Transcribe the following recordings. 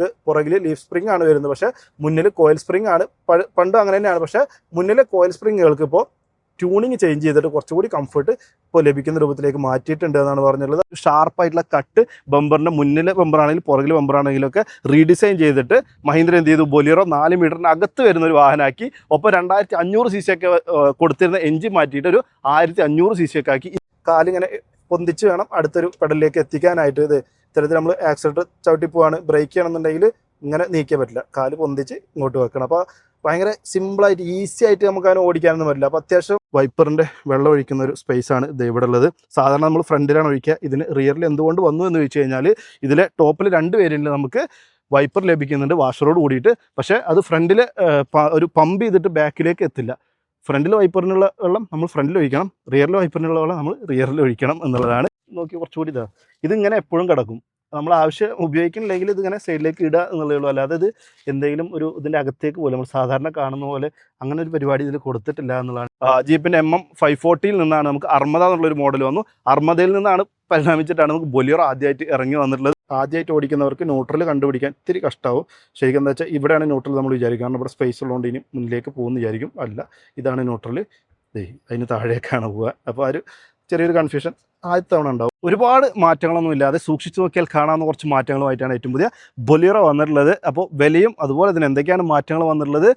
ഇത് പുറകിൽ leaf spring ആണ് വരുന്നത്, പക്ഷേ മുന്നിൽ കോയിൽ സ്പ്രിംഗ് ആണ്. പണ്ട് അങ്ങനെ തന്നെയാണ്, പക്ഷേ മുന്നിലെ കോയിൽ സ്പ്രിങ്ങുകൾക്ക് ഇപ്പോൾ ട്യൂണിങ് ചേഞ്ച് ചെയ്തിട്ട് കുറച്ചുകൂടി കംഫർട്ട് ഇപ്പോൾ ലഭിക്കുന്ന രൂപത്തിലേക്ക് മാറ്റിയിട്ടുണ്ട് എന്നാണ് പറഞ്ഞിട്ടുള്ളത്. ഷാർപ്പായിട്ടുള്ള കട്ട് ബമ്പറിൻ്റെ മുന്നിലെ ബമ്പറാണെങ്കിലും പുറകിലെ ബമ്പറാണെങ്കിലൊക്കെ റീഡിസൈൻ ചെയ്തിട്ട് മഹീന്ദ്ര എന്ത് ചെയ്തു, ബൊലിറോ 4 മീറ്ററിന് അകത്ത് വരുന്ന ഒരു വാഹനമാക്കി. ഒപ്പം 2500 cc ഒക്കെ കൊടുത്തിരുന്ന എഞ്ചിൻ മാറ്റിയിട്ട് ഒരു 1500 cc ഒക്കെ ആക്കി. കാലിങ്ങനെ പൊന്തിച്ച് വേണം അടുത്തൊരു പെഡലിലേക്ക് എത്തിക്കാനായിട്ട്. ഇത് ഇത്തരത്തിൽ നമ്മൾ ആക്സിലേറ്റർ ചവിട്ടി പോവാണ്, ബ്രേക്ക് ചെയ്യണമെന്നുണ്ടെങ്കിൽ ഇങ്ങനെ നീക്കാൻ പറ്റില്ല, കാല് പൊന്തിച്ച് ഇങ്ങോട്ട് വെക്കണം. അപ്പോൾ ഭയങ്കര സിമ്പിളായിട്ട് ഈസി ആയിട്ട് നമുക്ക് അതിനെ ഓടിക്കാനൊന്നും പറ്റില്ല. അപ്പോൾ അത്യാവശ്യം വൈപ്പറിൻ്റെ വെള്ളം ഒഴിക്കുന്ന ഒരു സ്പേസാണ് ഇത് ഇവിടെ ഉള്ളത്. സാധാരണ നമ്മൾ ഫ്രണ്ടിലാണ് ഒഴിക്കുക, ഇതിന് റിയറിൽ എന്തുകൊണ്ട് വന്നു എന്ന് ചോദിച്ചു കഴിഞ്ഞാൽ ഇതിലെ ടോപ്പിൽ 2 വേരിയൻറ്റിൽ നമുക്ക് വൈപ്പർ ലഭിക്കുന്നുണ്ട് വാഷറോട് കൂടിയിട്ട്. പക്ഷേ അത് ഫ്രണ്ടിൽ ഒരു പമ്പ് ചെയ്തിട്ട് ബാക്കിലേക്ക് എത്തില്ല. ഫ്രണ്ടിൽ വൈപ്പറിനുള്ള വെള്ളം നമ്മൾ ഫ്രണ്ടിൽ ഒഴിക്കണം, റിയറിൽ വൈപ്പറിനുള്ള വെള്ളം നമ്മൾ റിയറിൽ ഒഴിക്കണം എന്നുള്ളതാണ്. നോക്കി കുറച്ചുകൂടി ഇതിങ്ങനെ എപ്പോഴും കിടക്കും, നമ്മൾ ആവശ്യം ഉപയോഗിക്കുന്നില്ലെങ്കിൽ ഇതിങ്ങനെ സൈഡിലേക്ക് ഇടുക എന്നുള്ളതേ ഉള്ളൂ. അല്ലാതെ ഇത് എന്തെങ്കിലും ഒരു ഇതിൻ്റെ അകത്തേക്ക് പോലെ നമ്മൾ സാധാരണ കാണുന്ന പോലെ അങ്ങനെ ഒരു പരിപാടി ഇതിൽ കൊടുത്തിട്ടില്ല എന്നുള്ളതാണ്. ജീപ്പിൻ്റെ MM540 നിന്നാണ് നമുക്ക് അർമദ എന്നുള്ളൊരു മോഡൽ വന്നു. അർമദയിൽ നിന്നാണ് പരിണാമിച്ചിട്ടാണ് നമുക്ക് ബൊലിറോ ആദ്യമായിട്ട് ഇറങ്ങി വന്നിട്ടുള്ളത്. ആദ്യമായിട്ട് ഓടിക്കുന്നവർക്ക് ന്യൂട്രൽ കണ്ടുപിടിക്കാൻ ഇത്തിരി കഷ്ടമാവും. ശരിക്കും എന്താ വെച്ചാൽ ഇവിടെയാണ് ന്യൂട്രൽ നമ്മൾ വിചാരിക്കും, കാരണം ഇവിടെ സ്പേസ് ഉള്ളതുകൊണ്ട് ഇനി മുന്നിലേക്ക് പോകുമെന്ന് വിചാരിക്കും. അല്ല, ഇതാണ് ന്യൂട്രൽ, അതിന് താഴേക്കാണ് പോവുക. അപ്പോൾ ആ ഒരു ചെറിയൊരു കൺഫ്യൂഷൻ ആദ്യത്തെ തവണ ഉണ്ടാവും. ഒരുപാട് മാറ്റങ്ങളൊന്നും ഇല്ലാതെ സൂക്ഷിച്ച് നോക്കിയാൽ കാണാവുന്ന കുറച്ച് മാറ്റങ്ങളുമായിട്ടാണ് ഏറ്റവും പുതിയ ബൊലിറോ വന്നിട്ടുള്ളത്. അപ്പോൾ വിലയും അതുപോലെ തന്നെ എന്തൊക്കെയാണ് മാറ്റങ്ങൾ വന്നിട്ടുള്ളത്,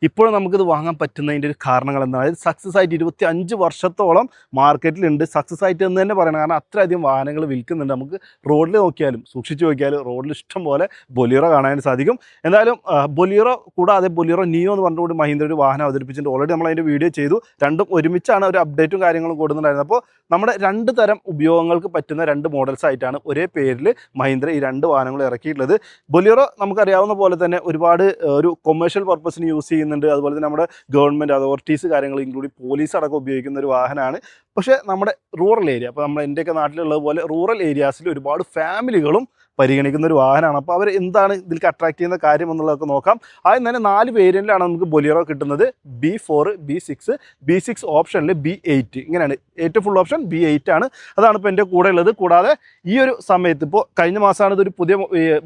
ഇപ്പോഴും നമുക്കിത് വാങ്ങാൻ പറ്റുന്നതിൻ്റെ ഒരു കാരണങ്ങൾ എന്താണ്? അതായത് സക്സസ് ആയിട്ട് 25 വർഷത്തോളം മാർക്കറ്റിലുണ്ട്. സക്സസ് ആയിട്ട് എന്ന് തന്നെ പറയണം, കാരണം അത്രയധികം വാഹനങ്ങൾ വിൽക്കുന്നുണ്ട്. നമുക്ക് റോഡിൽ നോക്കിയാലും സൂക്ഷിച്ച് നോക്കിയാലും റോഡിൽ ഇഷ്ടം പോലെ ബൊലിറോ കാണാൻ സാധിക്കും. എന്തായാലും ബൊലിറോ കൂടാതെ ബൊലിറോ നിയോ എന്ന് പറഞ്ഞുകൊണ്ട് മഹീന്ദ്ര ഒരു വാഹനം അവതരിപ്പിച്ചിട്ടുണ്ട്. ഓൾറെഡി നമ്മൾ അതിൻ്റെ വീഡിയോ ചെയ്തു. രണ്ടും ഒരുമിച്ചാണ് ഒരു അപ്ഡേറ്റും കാര്യങ്ങളും കൊടുക്കുന്നുണ്ടായിരുന്നത്. അപ്പോൾ നമ്മുടെ 2 തരം ഉപയോഗങ്ങൾക്ക് പറ്റുന്ന 2 മോഡൽസ് ആയിട്ടാണ് ഒരേ പേരിൽ മഹീന്ദ്ര ഈ 2 വാഹനങ്ങൾ ഇറക്കിയിട്ടുള്ളത്. ബൊലിറോ നമുക്കറിയാവുന്ന പോലെ തന്നെ ഒരുപാട് ഒരു കൊമേഴ്ഷ്യൽ പർപ്പസിന് യൂസ് ചെയ്യുന്നുണ്ട്. അതുപോലെ തന്നെ നമ്മുടെ ഗവൺമെൻറ് അതോറിറ്റീസ് കാര്യങ്ങൾ ഇൻക്ലൂഡിങ് പോലീസ് അടക്കം ഉപയോഗിക്കുന്ന ഒരു വാഹനമാണ്. പക്ഷേ നമ്മുടെ റൂറൽ ഏരിയ, അപ്പോൾ നമ്മുടെ എൻ്റെയൊക്കെ നാട്ടിലുള്ളത് പോലെ റൂറൽ ഏരിയാസിൽ ഒരുപാട് ഫാമിലികളും പരിഗണിക്കുന്ന ഒരു വാഹനമാണ്. അപ്പോൾ അവർ എന്താണ് ഇതിലേക്ക് അട്രാക്ട് ചെയ്യുന്ന കാര്യം എന്നുള്ളതൊക്കെ നോക്കാം. ആദ്യം തന്നെ 4 വേരിയൻറ്റിലാണ് നമുക്ക് ബൊലിറോ കിട്ടുന്നത്. B4, B6, B6 ഓപ്ഷനിൽ B8, ഇങ്ങനെയാണ്. ഏറ്റവും ഫുൾ ഓപ്ഷൻ B8 ആണ്. അതാണ് ഇപ്പോൾ എൻ്റെ കൂടെ ഉള്ളത്. കൂടാതെ ഈ ഒരു സമയത്ത് ഇപ്പോൾ കഴിഞ്ഞ മാസമാണ് ഇതൊരു പുതിയ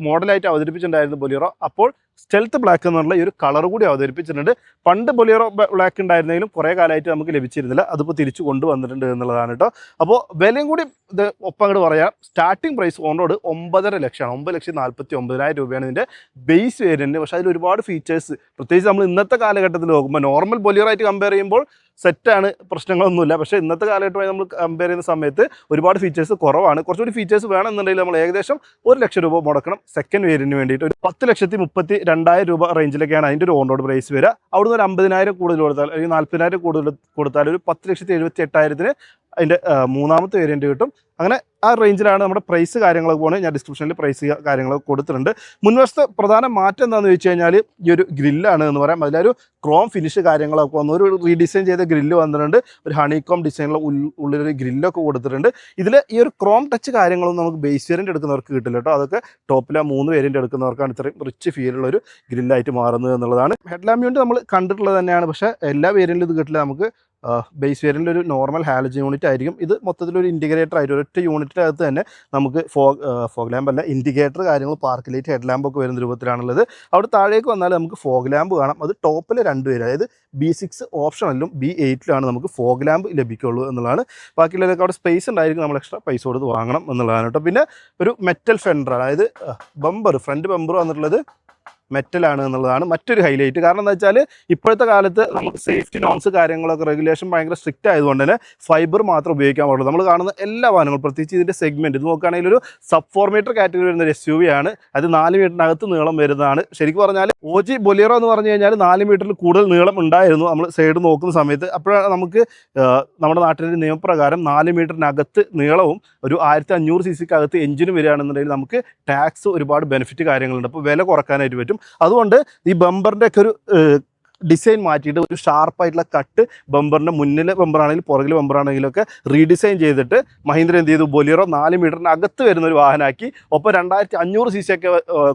മോഡലായിട്ട് അവതരിപ്പിച്ചിട്ടുണ്ടായിരുന്നു ബൊലിറോ. അപ്പോൾ സ്റ്റെൽത്ത് ബ്ലാക്ക് എന്നുള്ള ഈ ഒരു കളർ കൂടി അവതരിപ്പിച്ചിട്ടുണ്ട്. പണ്ട് ബൊലിറോ ബ്ലാക്ക് ഉണ്ടായിരുന്നെങ്കിലും കുറേ കാലമായിട്ട് നമുക്ക് ലഭിച്ചിരുന്നില്ല, അതിപ്പോൾ തിരിച്ചു കൊണ്ടുവന്നിട്ടുണ്ട് എന്നുള്ളതാണ് കേട്ടോ. അപ്പോൾ വിലയും കൂടി ഇത് ഒപ്പം അങ്ങോട്ട് പറയാം. സ്റ്റാർട്ടിംഗ് പ്രൈസ് ഓൺ റോഡ് 9.5 ലക്ഷമാണ്. 9,49,000 രൂപയാണ് ഇതിൻ്റെ ബേസ് വേരിയൻറ്റ്. പക്ഷേ അതിൽ ഒരുപാട് ഫീച്ചേഴ്സ്, പ്രത്യേകിച്ച് നമ്മൾ ഇന്നത്തെ കാലഘട്ടത്തിൽ നോക്കുമ്പോൾ നോർമൽ ബൊലിറോ ആയിട്ട് കമ്പയർ ചെയ്യുമ്പോൾ സെറ്റാണ്, പ്രശ്നങ്ങളൊന്നുമില്ല. പക്ഷേ ഇന്നത്തെ കാലഘട്ടമായി നമ്മൾ കമ്പയർ ചെയ്യുന്ന സമയത്ത് ഒരുപാട് ഫീച്ചേഴ്സ് കുറവാണ്. കുറച്ചുകൂടി ഫീച്ചേഴ്സ് വേണമെന്നുണ്ടെങ്കിൽ നമ്മൾ ഏകദേശം 1 ലക്ഷം രൂപ മുടക്കണം സെക്കൻഡ് വേരിയൻറ്റിന് വേണ്ടിയിട്ട്. ഒരു 10,32,000 രൂപ റേഞ്ചിലൊക്കെയാണ് അതിൻ്റെ ഒരു ഓൺ റോഡ് പ്രൈസ് വരിക. അവിടുന്ന് ഒരു 50,000 കൂടുതൽ കൊടുത്താൽ, അല്ലെങ്കിൽ 40,000 കൂടുതൽ കൊടുത്താൽ ഒരു 10,78,000 അതിൻ്റെ 3ാമത്തെ വേരിയൻറ്റ് കിട്ടും. അങ്ങനെ ആ റേഞ്ചിലാണ് നമ്മുടെ പ്രൈസ് കാര്യങ്ങളൊക്കെ പോകുന്നത്. ഞാൻ ഡിസ്ക്രിപ്ഷനിൽ പ്രൈസ് കാര്യങ്ങളൊക്കെ കൊടുത്തിട്ടുണ്ട്. മുൻവശത്തെ പ്രധാന മാറ്റം എന്താണെന്ന് വെച്ച് കഴിഞ്ഞാൽ ഈ ഒരു ഗ്രില്ലാണ് എന്ന് പറയാം. അതിലൊരു ക്രോം ഫിനിഷ് കാര്യങ്ങളൊക്കെ വന്നു, ഒരു റീഡിസൈൻ ചെയ്ത ഗ്രില്ല് വന്നിട്ടുണ്ട്. ഒരു ഹണികോം ഡിസൈനുള്ള ഉള്ളിലൊരു ഗ്രില്ലൊക്കെ കൊടുത്തിട്ടുണ്ട്. ഇതിൽ ഈ ഒരു ക്രോം ടച്ച് കാര്യങ്ങളൊന്നും നമുക്ക് ബേസ് വേരിയൻ്റ് എടുക്കുന്നവർക്ക് കിട്ടില്ല കേട്ടോ. അതൊക്കെ ടോപ്പിലെ 3 വേരിയൻ്റ് എടുക്കുന്നവർക്കാണ് ഇത്രയും റിച്ച് ഫീലുള്ള ഒരു ഗ്രില്ലായിട്ട് മാറുന്നത് എന്നുള്ളതാണ്. ഹെഡ് ലാമ്പ് യൂണിറ്റ് നമ്മൾ കണ്ടിട്ടുള്ളത് തന്നെയാണ്, പക്ഷേ എല്ലാ വേരിയൻറ്റിലും ഇത് കിട്ടില്ല. നമുക്ക് ബേസ് വേരിയൻ്റിൽ ഒരു നോർമൽ ഹാലജൻ യൂണിറ്റ് ആയിരിക്കും. ഇത് മൊത്തത്തിലൊരു ഇൻഡിക്കേറ്റർ ആയിട്ട് ഒരൊറ്റ യൂണിറ്റിനകത്ത് തന്നെ നമുക്ക് ഫോഗ് ലാമ്പ് അല്ല, ഇൻഡിക്കേറ്റർ കാര്യങ്ങൾ, പാർക്ക് ലൈറ്റ്, ഹെഡ് ലാമ്പൊക്കെ വരുന്ന രൂപത്തിലാണുള്ളത്. അവിടെ താഴേക്ക് വന്നാൽ നമുക്ക് ഫോഗ് ലാമ്പ് കാണാം. അത് ടോപ്പിൽ 2 പേര്, അതായത് B6 ഓപ്ഷനിലും B8ലാണ് നമുക്ക് ഫോഗ് ലാമ്പ് ലഭിക്കുള്ളൂ എന്നുള്ളതാണ്. ബാക്കിയുള്ളതൊക്കെ അവിടെ സ്പേസ് ഉണ്ടായിരിക്കും, നമ്മൾ എക്സ്ട്രാ പൈസ കൊടുത്ത് വാങ്ങണം എന്നുള്ളതാണ് കേട്ടോ. പിന്നെ ഒരു മെറ്റൽ ഫെൻഡർ, അതായത് ബമ്പർ, ഫ്രണ്ട് ബമ്പർ വന്നിട്ടുള്ളത് മെറ്റലാണ് എന്നുള്ളതാണ് മറ്റൊരു ഹൈലൈറ്റ്. കാരണം എന്താ വെച്ചാൽ ഇപ്പോഴത്തെ കാലത്ത് നമുക്ക് സേഫ്റ്റി നോംസ് കാര്യങ്ങളൊക്കെ റെഗുലേഷൻ ഭയങ്കര സ്ട്രിക്റ്റ് ആയതുകൊണ്ട് തന്നെ ഫൈബർ മാത്രം ഉപയോഗിക്കാൻ പാടുള്ളൂ. നമ്മൾ കാണുന്ന എല്ലാ വാഹനങ്ങളും, പ്രത്യേകിച്ച് ഇതിൻ്റെ സെഗ്മെൻറ്റ് ഇത് നോക്കുകയാണെങ്കിൽ ഒരു സബ് 4 മീറ്റർ കാറ്റഗറി വരുന്ന ഒരു SUV ആണ്. അത് 4 മീറ്ററിനകത്ത് നീളം വരുന്നതാണ്. ശരിക്കും പറഞ്ഞാൽ OG ബൊലിറോ എന്ന് പറഞ്ഞു കഴിഞ്ഞാൽ 4 മീറ്ററിൽ കൂടുതൽ നീളം ഉണ്ടായിരുന്നു നമ്മൾ സൈഡ് നോക്കുന്ന സമയത്ത്. അപ്പോഴാണ് നമുക്ക് നമ്മുടെ നാട്ടിലെ നിയമപ്രകാരം 4 മീറ്ററിനകത്ത് നീളവും ഒരു 1500 cc അകത്ത് എഞ്ചിനും വരികയാണെന്നുണ്ടെങ്കിൽ നമുക്ക് ടാക്സ് ഒരുപാട് ബെനിഫിറ്റ് കാര്യങ്ങളുണ്ട്. അപ്പോൾ വില കുറക്കാനായിട്ട് പറ്റും. അതുകൊണ്ട് ഈ ബമ്പറിൻ്റെ ഒക്കെ ഒരു ഡിസൈൻ മാറ്റിയിട്ട് ഒരു ഷാർപ്പായിട്ടുള്ള കട്ട് ബമ്പറിൻ്റെ മുന്നിലെ ബമ്പറാണെങ്കിലും പുറകിലെ ബമ്പറാണെങ്കിലൊക്കെ റീഡിസൈൻ ചെയ്തിട്ട് മഹീന്ദ്ര എന്ത് ചെയ്തു, ബൊലേറോ 4 മീറ്ററിന് അകത്ത് വരുന്ന ഒരു വാഹനമാക്കി. ഒപ്പം 2500 cc ഒക്കെ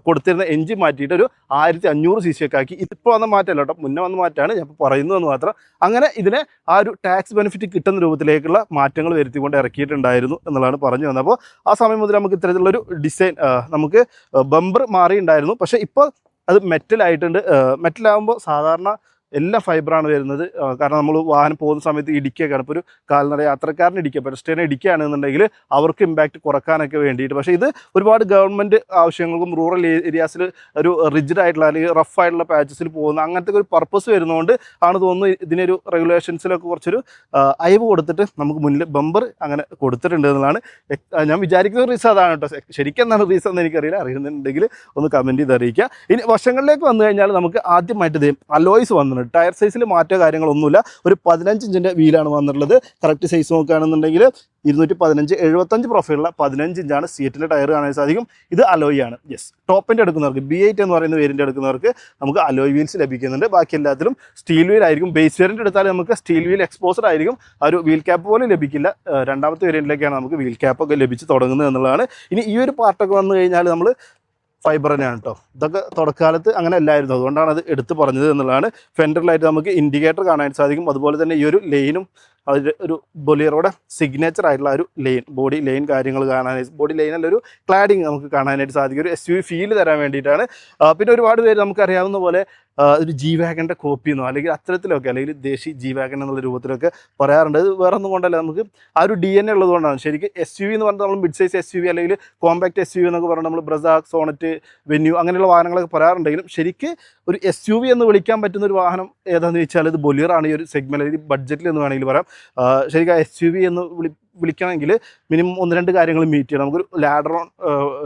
കൊടുത്തിരുന്ന എഞ്ചിൻ മാറ്റിയിട്ട് ഒരു 1500 cc ഒക്കെ ആക്കി. ഇപ്പോൾ വന്ന മാറ്റമല്ല കേട്ടോ, മുന്നേ വന്ന മാറ്റമാണ് ഞാൻ പറയുന്നതെന്ന് മാത്രം. അങ്ങനെ ഇതിനെ ആ ഒരു ടാക്സ് ബെനിഫിറ്റ് കിട്ടുന്ന രൂപത്തിലേക്കുള്ള മാറ്റങ്ങൾ വരുത്തിക്കൊണ്ട് ഇറക്കിയിട്ടുണ്ടായിരുന്നു എന്നുള്ളതാണ് പറഞ്ഞു വന്നത്. അപ്പോൾ ആ സമയം മുതൽ നമുക്ക് ഇത്തരത്തിലുള്ളൊരു ഡിസൈൻ നമുക്ക് ബമ്പർ മാറിയിട്ടുണ്ടായിരുന്നു. പക്ഷേ ഇപ്പോൾ അത് മെറ്റലായിട്ടുണ്ട്. മെറ്റലാകുമ്പോൾ സാധാരണ എല്ലാ ഫൈബറാണ് വരുന്നത്. കാരണം നമ്മൾ വാഹനം പോകുന്ന സമയത്ത് ഇടിക്കുകയാണ്. ഇപ്പോൾ ഒരു കാൽനട യാത്രക്കാരന് ഇടിക്കുക, പെഡസ്ട്രിയനെ ഇടിക്കുകയാണെന്നുണ്ടെങ്കിൽ അവർക്ക് ഇമ്പാക്റ്റ് കുറക്കാനൊക്കെ വേണ്ടിയിട്ട്. പക്ഷേ ഇത് ഒരുപാട് ഗവൺമെൻറ് ആവശ്യങ്ങൾക്കും റൂറൽ ഏരിയാസിൽ ഒരു റിജിഡ് ആയിട്ടുള്ള അല്ലെങ്കിൽ റഫ് ആയിട്ടുള്ള പാച്ചസിൽ പോകുന്ന അങ്ങനത്തെ ഒരു പർപ്പസ് വരുന്നതുകൊണ്ട് ആണ് തോന്നുന്നു ഇതിനൊരു റെഗുലേഷൻസിലൊക്കെ കുറച്ചൊരു അയവ് കൊടുത്തിട്ട് നമുക്ക് മുന്നിൽ ബമ്പർ അങ്ങനെ കൊടുത്തിട്ടുണ്ട് എന്നുള്ളതാണ് ഞാൻ വിചാരിക്കുന്ന റീസൺ. അതാണ് കേട്ടോ. ശരിക്കും എന്താണ് റീസൺ എന്ന് എനിക്കറിയില്ല. അറിയുന്നുണ്ടെങ്കിൽ ഒന്ന് കമൻറ്റ് ചെയ്ത് അറിയിക്കുക. ഇനി വശങ്ങളിലേക്ക് വന്നു കഴിഞ്ഞാൽ നമുക്ക് ആദ്യമായിട്ട് അലോയ്സ് വന്നു. ടയർ സൈസിൽ മാറ്റോ കാര്യങ്ങളൊന്നുമില്ല. ഒരു 15 ഇഞ്ചിൻ്റെ വീലാണ് വന്നിട്ടുള്ളത്. കറക്റ്റ് സൈസ് നോക്കുകയാണെന്നുണ്ടെങ്കിൽ 215 75 പ്രൊഫൈലുള്ള 15 ഇഞ്ചാണ് സീറ്റിൻ്റെ ടയർ കാണാൻ സാധിക്കും. ഇത് അലോയ് ആണ്. യെസ്, ടോപ്പിൻ്റെ എടുക്കുന്നവർക്ക് B8 എന്ന് പറയുന്ന വേരിയൻ്റ് എടുക്കുന്നവർക്ക് നമുക്ക് അലോയ് വീൽസ് ലഭിക്കുന്നുണ്ട്. ബാക്കി എല്ലാത്തിലും സ്റ്റീൽ വീൽ ആയിരിക്കും. ബേസ് വേരിയൻ്റ് എടുത്താൽ നമുക്ക് സ്റ്റീൽ വീൽ എക്സ്പോസഡ് ആയിരിക്കും. ആ ഒരു വീൽ ക്യാപ്പ് പോലും ലഭിക്കില്ല. രണ്ടാമത്തെ വേരിയൻറ്റിലേക്കാണ് നമുക്ക് വീൽ ക്യാപ്പൊക്കെ ലഭിച്ച് തുടങ്ങുന്നത് എന്നുള്ളതാണ്. ഇനി ഈ ഒരു പാർട്ടൊക്കെ വന്നു കഴിഞ്ഞാൽ നമ്മൾ ഫൈബർ തന്നെയാണ് കേട്ടോ. ഇതൊക്കെ തുടക്കാലത്ത് അങ്ങനെ അല്ലായിരുന്നു, അതുകൊണ്ടാണ് അത് എടുത്ത് പറഞ്ഞത് എന്നുള്ളതാണ്. ഫെൻഡറിലായിട്ട് നമുക്ക് ഇൻഡിക്കേറ്റർ കാണാൻ സാധിക്കും. അതുപോലെ തന്നെ ഈ ഒരു ലൈനും അതിൽ ഒരു ബൊലേറോയുടെ സിഗ്നേച്ചർ ആയിട്ടുള്ള ഒരു ലൈൻ, ബോഡി ലൈൻ കാര്യങ്ങൾ കാണാനായിട്ട്, ബോഡി ലൈനല്ല ഒരു ക്ലാഡിങ് നമുക്ക് കാണാനായിട്ട് സാധിക്കും. ഒരു SUV ഫീൽ തരാൻ വേണ്ടിയിട്ടാണ്. പിന്നെ ഒരുപാട് പേര് നമുക്കറിയാവുന്ന പോലെ ഒരു ജി വാഗൻ്റെ കോപ്പിയെന്നോ അല്ലെങ്കിൽ അത്തരത്തിലൊക്കെ അല്ലെങ്കിൽ ദേശി ജി വാഗൻ എന്നുള്ള രൂപത്തിലൊക്കെ പറയാറുണ്ട്. അത് വേറെ ഒന്നും കൊണ്ടല്ല, നമുക്ക് ആ ഒരു DNA ഉള്ളതുകൊണ്ടാണ്. ശരിക്കും SUV എന്ന് പറഞ്ഞാൽ നമ്മൾ മിഡ് സൈസ് SUV അല്ലെങ്കിൽ കോമ്പാക്ട് SUV എന്നൊക്കെ പറഞ്ഞാൽ നമ്മൾ ബ്രസ, സോണറ്റ്, വെന്യൂ അങ്ങനെയുള്ള വാഹനങ്ങളൊക്കെ പറയാറുണ്ടെങ്കിലും ശരിക്കും ഒരു SUV എന്ന് വിളിക്കാൻ പറ്റുന്ന ഒരു വാഹനം ഏതാണെന്ന് ചോദിച്ചാൽ ഇത് ബൊലേറോ ആണ്. ഈ ഒരു സെഗ്മെൻറ്റ് അല്ലെങ്കിൽ ബഡ്ജറ്റിൽ എന്ന് വേണമെങ്കിൽ പറയാം. ശരിക്കും SUV എന്ന് വിളിക്കണമെങ്കിൽ മിനിമം 1-2 കാര്യങ്ങൾ മീറ്റ് ചെയ്യണം. നമുക്കൊരു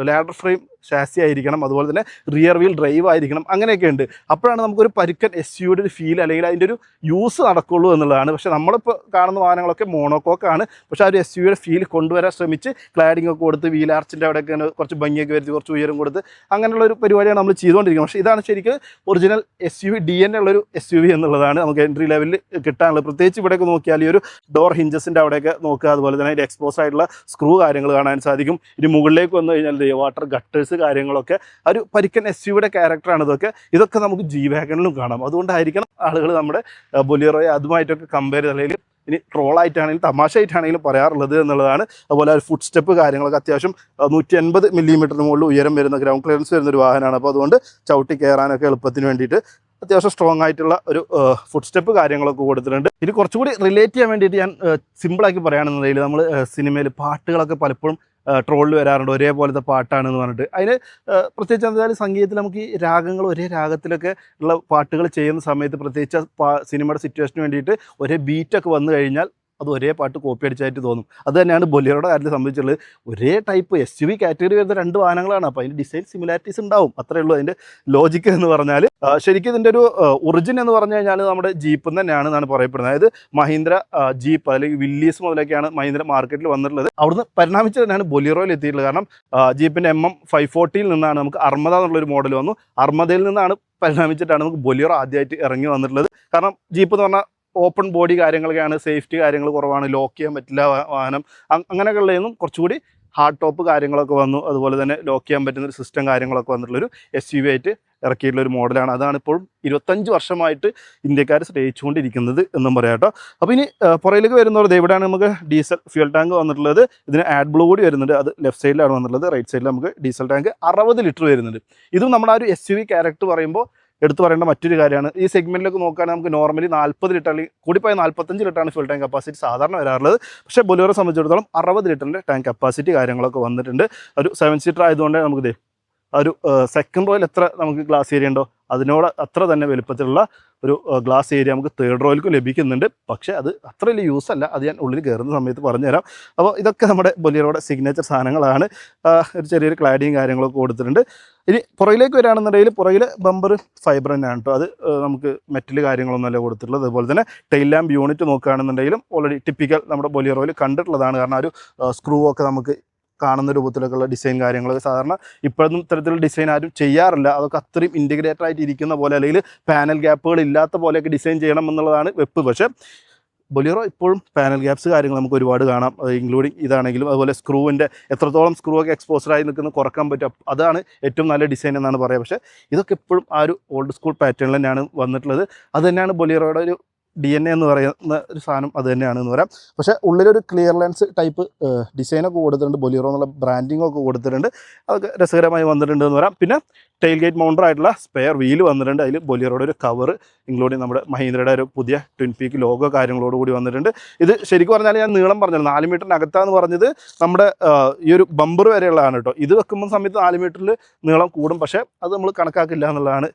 ലാഡർ ഫ്രെയിം ഷാസി ആയിരിക്കണം, അതുപോലെ തന്നെ റിയർ വീൽ ഡ്രൈവ് ആയിരിക്കണം, അങ്ങനെയൊക്കെ ഉണ്ട്. അപ്പോഴാണ് നമുക്കൊരു പരുക്കൻ SUVയുടെ ഒരു ഫീൽ അല്ലെങ്കിൽ അതിൻ്റെ ഒരു യൂസ് നടക്കുള്ളൂ എന്നുള്ളതാണ്. പക്ഷേ നമ്മളിപ്പോൾ കാണുന്ന വാഹനങ്ങളൊക്കെ മോണോക്കോക്കാണ്. പക്ഷേ ആ ഒരു SUVയുടെ ഫീൽ കൊണ്ടുവരാൻ ശ്രമിച്ച് ക്ലാഡിംഗ് ഒക്കെ കൊടുത്ത് വീൽ ആർച്ചിൻ്റെ അവിടെയൊക്കെ കുറച്ച് ഭംഗിയൊക്കെ വരുത്തി കുറച്ച് ഉയരം കൊടുത്ത് അങ്ങനെയുള്ള ഒരു പരിപാടിയാണ് നമ്മൾ ചെയ്തുകൊണ്ടിരിക്കുന്നത്. പക്ഷേ ഇതാണ് ശരിക്കും ഒറിജിനൽ SUV DNA ഉള്ളൊരു SUV എന്നുള്ളതാണ് നമുക്ക് എൻട്രി ലെവലിൽ കിട്ടാനുള്ളത്. പ്രത്യേകിച്ച് ഇവിടെയൊക്കെ നോക്കിയാൽ ഈ ഒരു ഡോർ ഹിഞ്ചസിൻ്റെ അവിടെയൊക്കെ നോക്കുക, അതുപോലെ തന്നെ അതിൻ്റെ എക്സ്പോസ് ആയിട്ടുള്ള സ്ക്രൂ കാര്യങ്ങൾ കാണാൻ സാധിക്കും. ഇനി മുകളിലേക്ക് വന്നു കഴിഞ്ഞാൽ വാട്ടർ ഗട്ടേഴ്സ് കാര്യങ്ങളൊക്കെ ഒരു പരിക്കൻ SUVയുടെ ക്യാരക്ടറാണ് ഇതൊക്കെ നമുക്ക് ജി വാഗണിലും കാണാം. അതുകൊണ്ടായിരിക്കണം ആളുകൾ നമ്മുടെ ബൊലേറോയെ അതുമായിട്ടൊക്കെ കമ്പയർ ചെയ്ത് അല്ലെങ്കിൽ ഇനി ട്രോളായിട്ടാണെങ്കിലും തമാശയായിട്ടാണെങ്കിലും പറയാറുള്ളത് എന്നുള്ളതാണ്. അതുപോലെ ഒരു ഫുഡ് സ്റ്റെപ്പ് കാര്യങ്ങളൊക്കെ അത്യാവശ്യം 150 മില്ലിമീറ്ററിന് മുകളിൽ ഉയരം വരുന്ന ഗ്രൗണ്ട് ക്ലിയറൻസ് വരുന്ന ഒരു വാഹനമാണ്. അപ്പോൾ അതുകൊണ്ട് ചവിട്ടി കയറാനൊക്കെ എളുപ്പത്തിന് വേണ്ടിയിട്ട് അത്യാവശ്യം സ്ട്രോങ് ആയിട്ടുള്ള ഒരു ഫുഡ് സ്റ്റെപ്പ് കാര്യങ്ങളൊക്കെ കൊടുത്തിട്ടുണ്ട്. ഇത് കുറച്ചുകൂടി റിലേറ്റ് ചെയ്യാൻ വേണ്ടിയിട്ട് ഞാൻ സിമ്പിളാക്കി പറയുകയാണെന്നുണ്ടെങ്കിൽ നമ്മൾ സിനിമയിൽ പാട്ടുകളൊക്കെ പലപ്പോഴും ട്രോളിൽ വരാറുണ്ട്, ഒരേപോലത്തെ പാട്ടാണെന്ന് പറഞ്ഞിട്ട്. അതിന് പ്രത്യേകിച്ച് എന്തായാലും സംഗീതത്തിൽ നമുക്ക് ഈ രാഗങ്ങൾ ഒരേ രാഗത്തിലൊക്കെ ഉള്ള പാട്ടുകൾ ചെയ്യുന്ന സമയത്ത് പ്രത്യേകിച്ച് സിനിമയുടെ സിറ്റുവേഷന് വേണ്ടിയിട്ട് ഒരേ ബീറ്റൊക്കെ വന്നു കഴിഞ്ഞാൽ അത് ഒരേ പാട്ട് കോപ്പി അടിച്ചായിട്ട് തോന്നും. അത് തന്നെയാണ് ബൊലേറോയുടെ കാര്യത്തിൽ സംബന്ധിച്ചുള്ളത്. ഒരേ ടൈപ്പ് SUV കാറ്റഗറി വരുന്ന 2 വാഹനങ്ങളാണ്. അപ്പോൾ അതിൻ്റെ ഡിസൈൻ സിമിലാരിറ്റീസ് ഉണ്ടാവും, അത്രയേ ഉള്ളൂ അതിൻ്റെ ലോജിക്ക് എന്ന് പറഞ്ഞാൽ. ശരിക്കും ഇതിൻ്റെ ഒരു ഒറിജിൻ എന്ന് പറഞ്ഞു കഴിഞ്ഞാൽ നമ്മുടെ ജീപ്പ് തന്നെയാണ് എന്നാണ് പറയപ്പെടുന്നത്. അതായത് മഹീന്ദ്ര ജീപ്പ് അല്ലെങ്കിൽ വില്ലീസ് മുതലൊക്കെയാണ് മഹീന്ദ്ര മാർക്കറ്റിൽ വന്നിട്ടുള്ളത്. അവിടുന്ന് പരിണാമിച്ച് തന്നെയാണ് ബൊലേറോയിൽ എത്തിയിട്ടുള്ളത്. കാരണം ജീപ്പിൻ്റെ MM540 നിന്നാണ് നമുക്ക് അർമദ എന്നുള്ളൊരു മോഡൽ വന്നു. അർമദയിൽ നിന്നാണ് പരിണാമിച്ചിട്ടാണ് നമുക്ക് ബൊലേറോ ആദ്യമായിട്ട് ഇറങ്ങി വന്നിട്ടുള്ളത്. കാരണം ജീപ്പ് എന്ന് പറഞ്ഞാൽ ഓപ്പൺ ബോഡി കാര്യങ്ങളൊക്കെയാണ്, സേഫ്റ്റി കാര്യങ്ങൾ കുറവാണ്, ലോക്ക് ചെയ്യാൻ പറ്റില്ല വാഹനം, അങ്ങനെയൊക്കെ ഉള്ളതൊന്നും കുറച്ചുകൂടി ഹാർഡ് ടോപ്പ് കാര്യങ്ങളൊക്കെ വന്നു. അതുപോലെ തന്നെ ലോക്ക് ചെയ്യാൻ പറ്റുന്ന ഒരു സിസ്റ്റം കാര്യങ്ങളൊക്കെ വന്നിട്ടുള്ളൊരു SUV ആയിട്ട് ഇറക്കിയിട്ടുള്ള ഒരു മോഡലാണ്. അതാണ് ഇപ്പോഴും 25 വർഷമായിട്ട് ഇന്ത്യക്കാർ സ്നേഹിച്ചുകൊണ്ടിരിക്കുന്നത് എന്നും പറയാം കേട്ടോ. അപ്പോൾ ഇനി പുറയിലേക്ക് വരുന്നവർ ഇവിടെയാണ് നമുക്ക് ഡീസൽ ഫ്യൂൽ ടാങ്ക് വന്നിട്ടുള്ളത്. ഇതിന് ആഡ് ബ്ലൂ കൂടി വരുന്നുണ്ട്. അത് ലെഫ്റ്റ് സൈഡിലാണ് വന്നിട്ടുള്ളത്. റൈറ്റ് സൈഡിൽ നമുക്ക് ഡീസൽ ടാങ്ക് 60 ലിറ്റർ വരുന്നുണ്ട്. ഇതും നമ്മുടെ ആ ഒരു SUV ക്യാരക്ടർ പറയുമ്പോൾ എടുത്തു പറയേണ്ട മറ്റൊരു കാര്യമാണ്. ഈ സെഗ്മെൻറ്റിലേക്ക് നോക്കുകയാണെങ്കിൽ നമുക്ക് നോർമലി 40 ലിറ്റർ അല്ലെങ്കിൽ കൂടിപ്പോയ 45 ലിറ്ററാണ് ഫ്യൂൽ ടാങ്ക് കപ്പാസിറ്റി സാധാരണ വരാറുള്ളത്. പക്ഷേ ബൊലേറോ സംബന്ധിച്ചിടത്തോളം 60 ലിറ്ററിൻ്റെ ടാങ്ക് കപ്പാസിറ്റി കാര്യങ്ങളൊക്കെ വന്നിട്ടുണ്ട്. ഒരു 7 സീറ്റർ ആയതുകൊണ്ട് നമുക്ക് ഒരു സെക്കൻഡ് റോയിൽ എത്ര നമുക്ക് ഗ്ലാസ് ഏരിയ ഉണ്ടോ അതിനോട് അത്ര തന്നെ വലുപ്പത്തിലുള്ള ഒരു ഗ്ലാസ് ഏരിയ നമുക്ക് തേർഡ് റോയിൽക്കും ലഭിക്കുന്നുണ്ട്. പക്ഷേ അത് അത്ര വലിയ യൂസ് അല്ല, അത് ഞാൻ ഉള്ളിൽ കയറുന്ന സമയത്ത് പറഞ്ഞുതരാം. അപ്പോൾ ഇതൊക്കെ നമ്മുടെ ബൊലേറോയുടെ സിഗ്നേച്ചർ സാധനങ്ങളാണ്. ഒരു ചെറിയൊരു ക്ലാഡിയും കാര്യങ്ങളൊക്കെ കൊടുത്തിട്ടുണ്ട്. ഇനി പുറകിലേക്ക് വരികയാണെന്നുണ്ടെങ്കിൽ പുറകിൽ ബമ്പർ ഫൈബർ തന്നെയാണ് കേട്ടോ. അത് നമുക്ക് മെറ്റൽ കാര്യങ്ങളൊന്നുമല്ല കൊടുത്തിട്ടുള്ളത്. അതുപോലെ തന്നെ ടെയിൽ ലാമ്പ് യൂണിറ്റ് നോക്കുകയാണെന്നുണ്ടെങ്കിലും ഓൾറെഡി ടിപ്പിക്കൽ നമ്മുടെ ബൊലേറോയിൽ കണ്ടിട്ടുള്ളതാണ്. കാരണം ആ ഒരു സ്ക്രൂ ഒക്കെ നമുക്ക് കാണുന്ന രൂപത്തിലൊക്കെയുള്ള ഡിസൈൻ കാര്യങ്ങളൊക്കെ സാധാരണ ഇപ്പോഴൊന്നും ഇത്തരത്തിലുള്ള ഡിസൈൻ ആരും ചെയ്യാറില്ല. അതൊക്കെ അത്രയും ഇൻറ്റഗ്രേറ്റഡ് ആയിട്ട് ഇരിക്കുന്ന പോലെ അല്ലെങ്കിൽ പാനൽ ഗ്യാപ്പുകൾ ഇല്ലാത്ത പോലെയൊക്കെ ഡിസൈൻ ചെയ്യണം എന്നുള്ളതാണ് വെപ്പ്. പക്ഷേ ബൊലീറോ ഇപ്പോഴും പാനൽ ഗ്യാപ്സ് കാര്യങ്ങൾ നമുക്ക് ഒരുപാട് കാണാം, ഇൻക്ലൂഡിങ് ഇതാണെങ്കിലും. അതുപോലെ സ്ക്രൂവിൻ്റെ എത്രത്തോളം സ്ക്രൂ ഒക്കെ എക്സ്പോസ്ഡ് ആയി നിൽക്കുന്ന കുറക്കാൻ പറ്റും, അതാണ് ഏറ്റവും നല്ല ഡിസൈൻ എന്നാണ് പറയുക. പക്ഷേ ഇതൊക്കെ ഇപ്പോഴും ആ ഒരു ഓൾഡ് സ്കൂൾ പാറ്റേണിൽ തന്നെയാണ് വന്നിട്ടുള്ളത്. അത് തന്നെയാണ് ബൊലീറോയുടെ ഒരു DNA എന്ന് പറയുന്ന ഒരു സാധനം അത് തന്നെയാണെന്ന് പറയാം. പക്ഷേ ഉള്ളിലൊരു ക്ലിയർ ലെൻസ് ടൈപ്പ് ഡിസൈനൊക്കെ കൊടുത്തിട്ടുണ്ട്, ബൊലീറോ എന്നുള്ള ബ്രാൻഡിങ് ഒക്കെ കൊടുത്തിട്ടുണ്ട്. അതൊക്കെ രസകരമായി വന്നിട്ടുണ്ട് എന്ന് പറയാം. പിന്നെ ടെയിൽ ഗേറ്റ് മൗണ്ടർ ആയിട്ടുള്ള സ്പെയർ വീല് വന്നിട്ടുണ്ട്. അതിൽ ബൊലീറോയുടെ ഒരു കവർ ഇൻക്ലൂഡിങ് നമ്മുടെ മഹീന്ദ്രയുടെ ഒരു പുതിയ ട്വിൻ പീക്ക് ലോഗോ കാര്യങ്ങളോട് കൂടി വന്നിട്ടുണ്ട്. ഇത് ശരിക്കും പറഞ്ഞാൽ ഞാൻ നീളം പറഞ്ഞത് 4 മീറ്ററിനകത്താന്ന് പറഞ്ഞത് നമ്മുടെ ഈ ഒരു ബമ്പർ വരെയുള്ളതാണ് കേട്ടോ. ഇത് വെക്കുമ്പോൾ സമയത്ത് 4 മീറ്ററിൽ നീളം കൂടും, പക്ഷേ അത് നമ്മൾ കണക്കാക്കില്ല എന്നുള്ളതാണ്.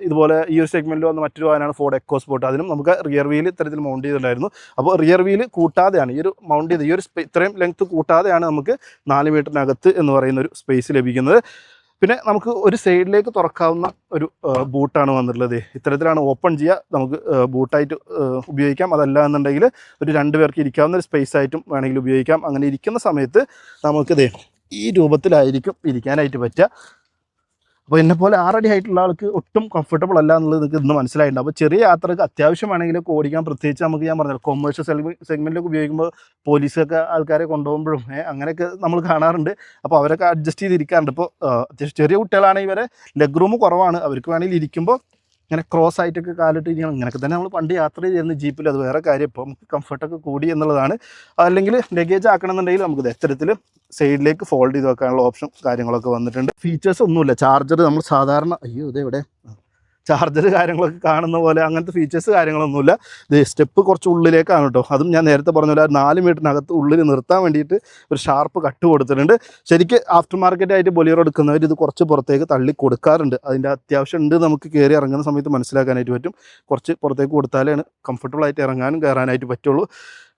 ഇതുപോലെ ഈ ഒരു സെഗ്മെൻറ്റിൽ വന്ന മറ്റൊരു വാഹനമാണ് ഫോർഡ് എക്കോ സ്പോർട്ട്. അതിനും നമുക്ക് റിയർ വീല് ഇത്തരത്തിൽ മൗണ്ട് ചെയ്തിട്ടുണ്ടായിരുന്നു. അപ്പോൾ റിയർ വീല് കൂട്ടാതെയാണ് ഈ ഒരു മൗണ്ട് ചെയ്ത് ഈ ഒരു ഇത്രയും ലെങ്ത്ത് കൂട്ടാതെയാണ് നമുക്ക് 4 മീറ്ററിനകത്ത് എന്ന് പറയുന്ന ഒരു സ്പേസ് ലഭിക്കുന്നത്. പിന്നെ നമുക്ക് ഒരു സൈഡിലേക്ക് തുറക്കാവുന്ന ഒരു ബൂട്ടാണ് വന്നിട്ടുള്ളത്. ഇത്തരത്തിലാണ് ഓപ്പൺ ചെയ്യുക, നമുക്ക് ബൂട്ടായിട്ട് ഉപയോഗിക്കാം. അതല്ല എന്നുണ്ടെങ്കിൽ ഒരു 2 പേർക്ക് ഇരിക്കാവുന്ന ഒരു സ്പേസ് ആയിട്ടും വേണമെങ്കിൽ ഉപയോഗിക്കാം. അങ്ങനെ ഇരിക്കുന്ന സമയത്ത് നമുക്കിത് ഈ രൂപത്തിലായിരിക്കും ഇരിക്കാനായിട്ട് പറ്റുക. അപ്പോൾ എന്നെപ്പോലെ 6 അടി ആയിട്ടുള്ള ആൾക്ക് ഒട്ടും കംഫർട്ടബിൾ അല്ല എന്നുള്ളത് നിങ്ങൾക്ക് ഇന്ന് മനസ്സിലായിട്ടുണ്ട്. അപ്പോൾ ചെറിയ യാത്രക്ക് അത്യാവശ്യമാണെങ്കിലൊക്കെ ഓടിക്കാൻ, പ്രത്യേകിച്ച് നമുക്ക് ഞാൻ പറഞ്ഞത് കൊമേഴ്ഷ്യൽ സെഗ്മെൻറ്റിലൊക്കെ ഉപയോഗിക്കുമ്പോൾ പോലീസൊക്കെ ആൾക്കാരെ കൊണ്ടുപോകുമ്പോഴും അങ്ങനെയൊക്കെ നമ്മൾ കാണാറുണ്ട്. അപ്പോൾ അവരൊക്കെ അഡ്ജസ്റ്റ് ചെയ്തിരിക്കാറുണ്ട്. ഇപ്പോൾ അത്യാവശ്യം ചെറിയ കുട്ടികളാണെങ്കിൽ ഇവരെ ലെഗ് റൂം കുറവാണ്, അവർക്ക് വേണമെങ്കിൽ ഇരിക്കുമ്പോൾ ഇങ്ങനെ ക്രോസ് ആയിട്ടൊക്കെ കാലിട്ട് ഇരിക്കണം. ഇങ്ങനെയൊക്കെ തന്നെ നമ്മൾ പണ്ട് യാത്ര ചെയ്യുന്ന ജീപ്പിൽ, അത് വേറെ കാര്യം. ഇപ്പോൾ നമുക്ക് കംഫർട്ടൊക്കെ കൂടി എന്നുള്ളതാണ്. അല്ലെങ്കിൽ ലഗേജ് ആക്കണമെന്നുണ്ടെങ്കിൽ നമുക്ക് ഇത്തരത്തിൽ സൈഡിലേക്ക് ഫോൾഡ് ചെയ്ത് വെക്കാനുള്ള ഓപ്ഷൻ കാര്യങ്ങളൊക്കെ വന്നിട്ടുണ്ട്. ഫീച്ചേഴ്സ് ഒന്നുമില്ല. ചാർജർ നമ്മൾ സാധാരണ ഇതെവിടെ ചാർജർ കാര്യങ്ങളൊക്കെ കാണുന്ന പോലെ അങ്ങനത്തെ ഫീച്ചേഴ്സ് കാര്യങ്ങളൊന്നുമില്ല. ഇത് സ്റ്റെപ്പ് കുറച്ച് ഉള്ളിലേക്കാണ് കേട്ടോ. അതും ഞാൻ നേരത്തെ പറഞ്ഞ പോലെ 4 മീറ്ററിനകത്ത് ഉള്ളിൽ നിർത്താൻ വേണ്ടിയിട്ട് ഒരു ഷാർപ്പ് കട്ട് കൊടുത്തിട്ടുണ്ട്. ശരിക്കും ആഫ്റ്റർ മാർക്കറ്റായിട്ട് ബൊലീറോ എടുക്കുന്നവർ ഇത് കുറച്ച് പുറത്തേക്ക് തള്ളി കൊടുക്കാറുണ്ട്. അതിൻ്റെ അത്യാവശ്യം ഉണ്ട്, നമുക്ക് കയറി ഇറങ്ങുന്ന സമയത്ത് മനസ്സിലാക്കാനായിട്ട് പറ്റും. കുറച്ച് പുറത്തേക്ക് കൊടുത്താലാണ് കംഫർട്ടബിൾ ആയിട്ട് ഇറങ്ങാനും കയറാനായിട്ട് പറ്റുള്ളൂ.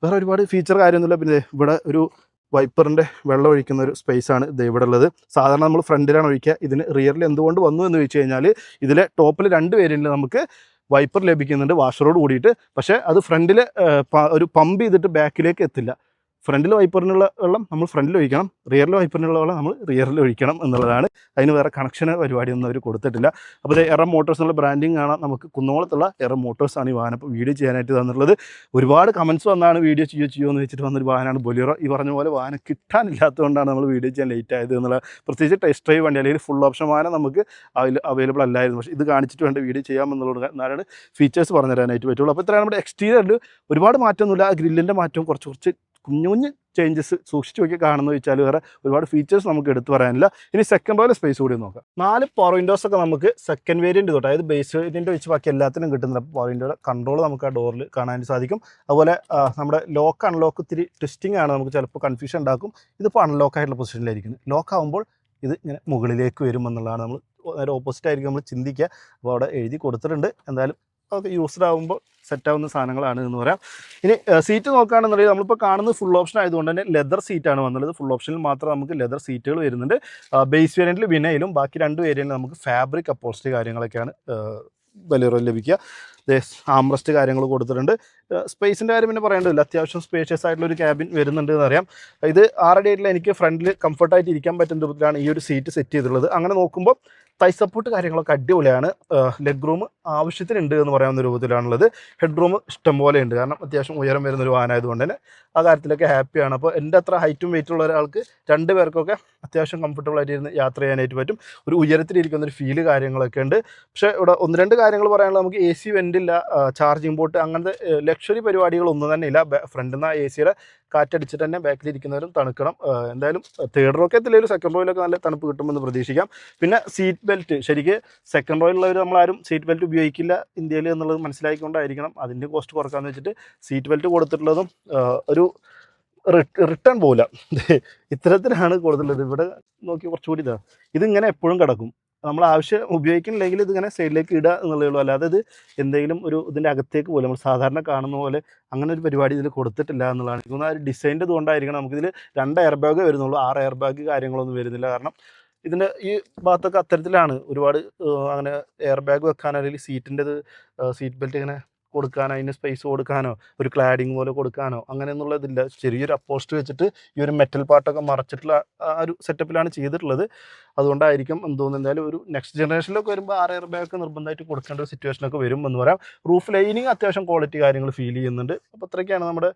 വേറെ ഒരുപാട് ഫീച്ചർ കാര്യമൊന്നുമില്ല. പിന്നെ ഇവിടെ ഒരു വൈപ്പറിൻ്റെ വെള്ളം ഒഴിക്കുന്ന ഒരു സ്പേസാണ് ഇത് ഇവിടെ ഉള്ളത്. സാധാരണ നമ്മൾ ഫ്രണ്ടിലാണ് ഒഴിക്കുക. ഇതിന് റിയറിൽ എന്തുകൊണ്ട് വന്നു എന്ന് ചോദിച്ചു കഴിഞ്ഞാൽ ഇതിലെ ടോപ്പിൽ 2 വേരിയൻറ്റിൽ നമുക്ക് വൈപ്പർ ലഭിക്കുന്നുണ്ട് വാഷറോട് കൂടിയിട്ട്. പക്ഷേ അത് ഫ്രണ്ടിൽ ഒരു പമ്പ് ചെയ്തിട്ട് ബാക്കിലേക്ക് എത്തില്ല. ഫ്രണ്ടിൽ വൈപ്പറിനുള്ള വെള്ളം നമ്മൾ ഫ്രണ്ടിൽ ഒഴിക്കണം, റിയറിൽ വൈപ്പറിനുള്ള വെള്ളം നമ്മൾ റിയറിൽ ഒഴിക്കണം എന്നുള്ളതാണ്. അതിന് വേറെ കണക്ഷന് പരിപാടിയൊന്നും അവർ കൊടുത്തിട്ടില്ല. അപ്പോൾ ഇത് എറം മോട്ടോഴ്സ് എന്നുള്ള ബ്രാൻഡിങ് കാണാം. നമുക്ക് കുന്നോളത്തുള്ള എറം മോട്ടോഴ്സാണ് ഈ വാഹനം ഇപ്പോൾ വീഡിയോ ചെയ്യാനായിട്ട് തന്നിട്ടുള്ളത്. ഒരുപാട് കമൻസ് വന്നാണ് വീഡിയോ ചെയ്യുമോ എന്ന് വെച്ചിട്ട് വന്നൊരു വാഹനമാണ് ബൊലീറോ. ഈ പറഞ്ഞ പോലെ വാഹനം കിട്ടാനില്ലാത്തതുകൊണ്ടാണ് നമ്മൾ വീഡിയോ ചെയ്യാൻ ലേറ്റ് ആയത് എന്നുള്ള. പ്രത്യേകിച്ച് ടെസ്റ്റ് ഡ്രൈവ് വണ്ടി അല്ലെങ്കിൽ ഫുൾ ഓപ്ഷൻ വാഹനം നമുക്ക് അവൈലബിൾ അല്ലായിരുന്നു. പക്ഷേ ഇത് കാണിച്ചിട്ട് വേണ്ട വീഡിയോ ചെയ്യാമെന്നുള്ളത്. എന്നാലാണ് ഫീച്ചേഴ്സ് പറഞ്ഞു തരാനായിട്ട് പറ്റുള്ളൂ. അപ്പോൾ ഇത്രയാണ് നമ്മുടെ എക്സ്റ്റീരിയറിൽ ഒരുപാട് മാറ്റമൊന്നുമില്ല. ആ ഗ്രില്ലിൻ്റെ മാറ്റവും കുറച്ച് കുഞ്ഞു കുഞ്ഞ് ചേഞ്ചസ് സൂക്ഷിച്ച് നോക്കി കാണുന്നത് വെച്ചാൽ വേറെ ഒരുപാട് ഫീച്ചേഴ്സ് നമുക്ക് എടുത്തു പറയാനില്ല. ഇനി സെക്കൻഡ് റോയിൽ സ്പേസ് കൂടി നോക്കാം. 4 പവർ വിൻഡോസ് ഒക്കെ നമുക്ക് സെക്കൻഡ് വേരിയൻറ്റ് തൊട്ട്, അതായത് ബേസ് വേരിയൻറ്റ് വെച്ച് ബാക്കി എല്ലാത്തിനും കിട്ടുന്നില്ല. പവർ വിൻഡോയുടെ കൺട്രോൾ നമുക്ക് ആ ഡോറിൽ കാണാൻ സാധിക്കും. അതുപോലെ നമ്മുടെ ലോക്ക് അൺലോക്ക് ഇത്തിരി ട്വിസ്റ്റിംഗ് ആണ്, നമുക്ക് ചിലപ്പോൾ കൺഫ്യൂഷൻ ഉണ്ടാക്കും. ഇതിപ്പോൾ അൺലോക്ക് ആയിട്ടുള്ള പൊസിഷനിലായിരിക്കുന്നത്. ലോക്ക് ആകുമ്പോൾ ഇത് ഇങ്ങനെ മുകളിലേക്ക് വരുമെന്നുള്ളതാണ്. നമ്മൾ നേരെ ഓപ്പോസിറ്റ് ആയിരിക്കും നമ്മൾ ചിന്തിക്കുക. അപ്പോൾ അവിടെ എഴുതി കൊടുത്തിട്ടുണ്ട്. എന്തായാലും അതൊക്കെ യൂസ്ഡ് ആകുമ്പോൾ സെറ്റാവുന്ന സാധനങ്ങളാണ് എന്ന് പറയാം. ഇനി സീറ്റ് നോക്കുകയാണെന്നുണ്ടെങ്കിൽ നമ്മളിപ്പോൾ കാണുന്നത് ഫുൾ ഓപ്ഷൻ ആയതുകൊണ്ട് തന്നെ ലെതർ സീറ്റാണ് വന്നുള്ളത്. ഫുൾ ഓപ്ഷനിൽ മാത്രം നമുക്ക് ലെതർ സീറ്റുകൾ വരുന്നുണ്ട്. ബേസ് വേരിയൻറ്റിൽ വിനയിലും ബാക്കി 2 വേരിയൻറ്റിൽ നമുക്ക് ഫാബ്രിക് അപ്പോൾസ്റ്ററി കാര്യങ്ങളൊക്കെയാണ് ബൊലീറോയിൽ ലഭിക്കുക. ആംറസ്റ്റ് കാര്യങ്ങൾ കൊടുത്തിട്ടുണ്ട്. സ്പേസിൻ്റെ കാര്യം പിന്നെ പറയേണ്ടതില്ല. അത്യാവശ്യം സ്പേഷ്യസ് ആയിട്ടുള്ള ഒരു ക്യാബിൻ വരുന്നുണ്ട് എന്നറിയാം. ഇത് 6 അടി ആയിട്ടുള്ള എനിക്ക് ഫ്രണ്ടിൽ കംഫർട്ടായിട്ട് ഇരിക്കാൻ പറ്റുന്ന രൂപത്തിലാണ് ഈ ഒരു സീറ്റ് സെറ്റ് ചെയ്തിട്ടുള്ളത്. അങ്ങനെ നോക്കുമ്പോൾ തൈ സപ്പോർട്ട് കാര്യങ്ങളൊക്കെ അടിപൊളിയാണ്. ലെഗ് റൂം ആവശ്യത്തിനുണ്ട് എന്ന് പറയാവുന്ന രൂപത്തിലാണുള്ളത്. ഹെഡ് റൂം ഇഷ്ടം പോലെ ഉണ്ട്, കാരണം അത്യാവശ്യം ഉയരം വരുന്നൊരു വാഹനമായതുകൊണ്ട് തന്നെ ആ കാര്യത്തിലൊക്കെ ഹാപ്പിയാണ്. അപ്പോൾ എൻ്റെ അത്ര ഹൈറ്റും വെയിറ്റുള്ള ഒരാൾക്ക് 2 പേർക്കൊക്കെ അത്യാവശ്യം കംഫർട്ടബിൾ ആയിട്ട് ഇരുന്ന് യാത്ര ചെയ്യാനായിട്ട് പറ്റും. ഒരു ഉയരത്തിലിരിക്കുന്നൊരു ഫീല് കാര്യങ്ങളൊക്കെ ഉണ്ട്. പക്ഷേ ഇവിടെ 1-2 കാര്യങ്ങൾ പറയാനുള്ളത്, നമുക്ക് AC വെൻ്റില്ല, ചാർജിങ് പോർട്ട്, അങ്ങനത്തെ ലക്ഷറി പരിപാടികളൊന്നും തന്നെ ഇല്ല. ഫ്രണ്ടിൽ നിന്ന് AC-യുടെ കാറ്റടിച്ചിട്ട് തന്നെ ബാക്കിലിരിക്കുന്നവരും തണുക്കണം. എന്തായാലും തേർഡ് റോക്ക് എത്തില്ലെങ്കിലും സെക്കൻഡ് റോയിലൊക്കെ നല്ല തണുപ്പ് കിട്ടുമെന്ന് പ്രതീക്ഷിക്കാം. പിന്നെ സീറ്റ് ബെൽറ്റ്, ശരിക്കും സെക്കൻഡ് റോയിലുള്ളവർ നമ്മളാരും സീറ്റ് ബെൽറ്റ് ഉപയോഗിക്കില്ല ഇന്ത്യയിൽ എന്നുള്ളത് മനസ്സിലാക്കിക്കൊണ്ടായിരിക്കണം അതിൻ്റെ കോസ്റ്റ് കുറക്കാമെന്ന് വെച്ചിട്ട് സീറ്റ് ബെൽറ്റ് കൊടുത്തിട്ടുള്ളതും ഒരു റിട്ടേൺ പോകില്ല. ഇത്തരത്തിലാണ് കൊടുത്തിട്ടുള്ളത്. ഇവിടെ നോക്കി കുറച്ചുകൂടി ഇതിങ്ങനെ എപ്പോഴും കിടക്കും. നമ്മൾ ആവശ്യം ഉപയോഗിക്കുന്നില്ലെങ്കിൽ ഇതിങ്ങനെ സൈഡിലേക്ക് ഇടുക എന്നുള്ളതേ ഉള്ളൂ. അല്ലാതെ ഇത് എന്തെങ്കിലും ഒരു ഇതിൻ്റെ അകത്തേക്ക് പോലെ നമ്മൾ സാധാരണ കാണുന്ന പോലെ അങ്ങനെ ഒരു പരിപാടി ഇതിൽ കൊടുത്തിട്ടില്ല എന്നുള്ളതാണ്. എനിക്ക് തോന്നുന്നത് ഡിസൈൻ്റെ ഇതുകൊണ്ടായിരിക്കണം നമുക്കിതിൽ 2 എയർ ബാഗ് വരുന്നുള്ളൂ. 6 എയർ ബാഗ് കാര്യങ്ങളൊന്നും വരുന്നില്ല. കാരണം ഇതിൻ്റെ ഈ ഭാഗത്തൊക്കെ അത്തരത്തിലാണ്. ഒരുപാട് അങ്ങനെ എയർ ബാഗ് വെക്കാൻ അല്ലെങ്കിൽ സീറ്റിൻ്റെത് സീറ്റ് ബെൽറ്റ് ഇങ്ങനെ കൊടുക്കാനോ അതിന് സ്പേസ് കൊടുക്കാനോ ഒരു ക്ലാഡിങ് പോലെ കൊടുക്കാനോ അങ്ങനെയൊന്നുള്ളതില്ല. ചെറിയൊരു അപ്പോസ്റ്റ് വെച്ചിട്ട് ഈ ഒരു മെറ്റൽ പാർട്ടൊക്കെ മറച്ചിട്ടുള്ള ആ ഒരു സെറ്റപ്പിലാണ് ചെയ്തിട്ടുള്ളത്. അതുകൊണ്ടായിരിക്കും എന്ന് തോന്നുന്നു. എന്തായാലും ഒരു നെക്സ്റ്റ് ജനറേഷനിലൊക്കെ വരുമ്പോൾ 6 എയർ ബാഗ് നിർബന്ധമായിട്ട് കൊടുക്കേണ്ട ഒരു സിറ്റുവേഷനൊക്കെ വരും എന്ന് പറയാം. റൂഫ് ലൈനിങ് അത്യാവശ്യം ക്വാളിറ്റി കാര്യങ്ങൾ ഫീൽ ചെയ്യുന്നുണ്ട്. അപ്പോൾ അത്രയൊക്കെയാണ് നമ്മുടെ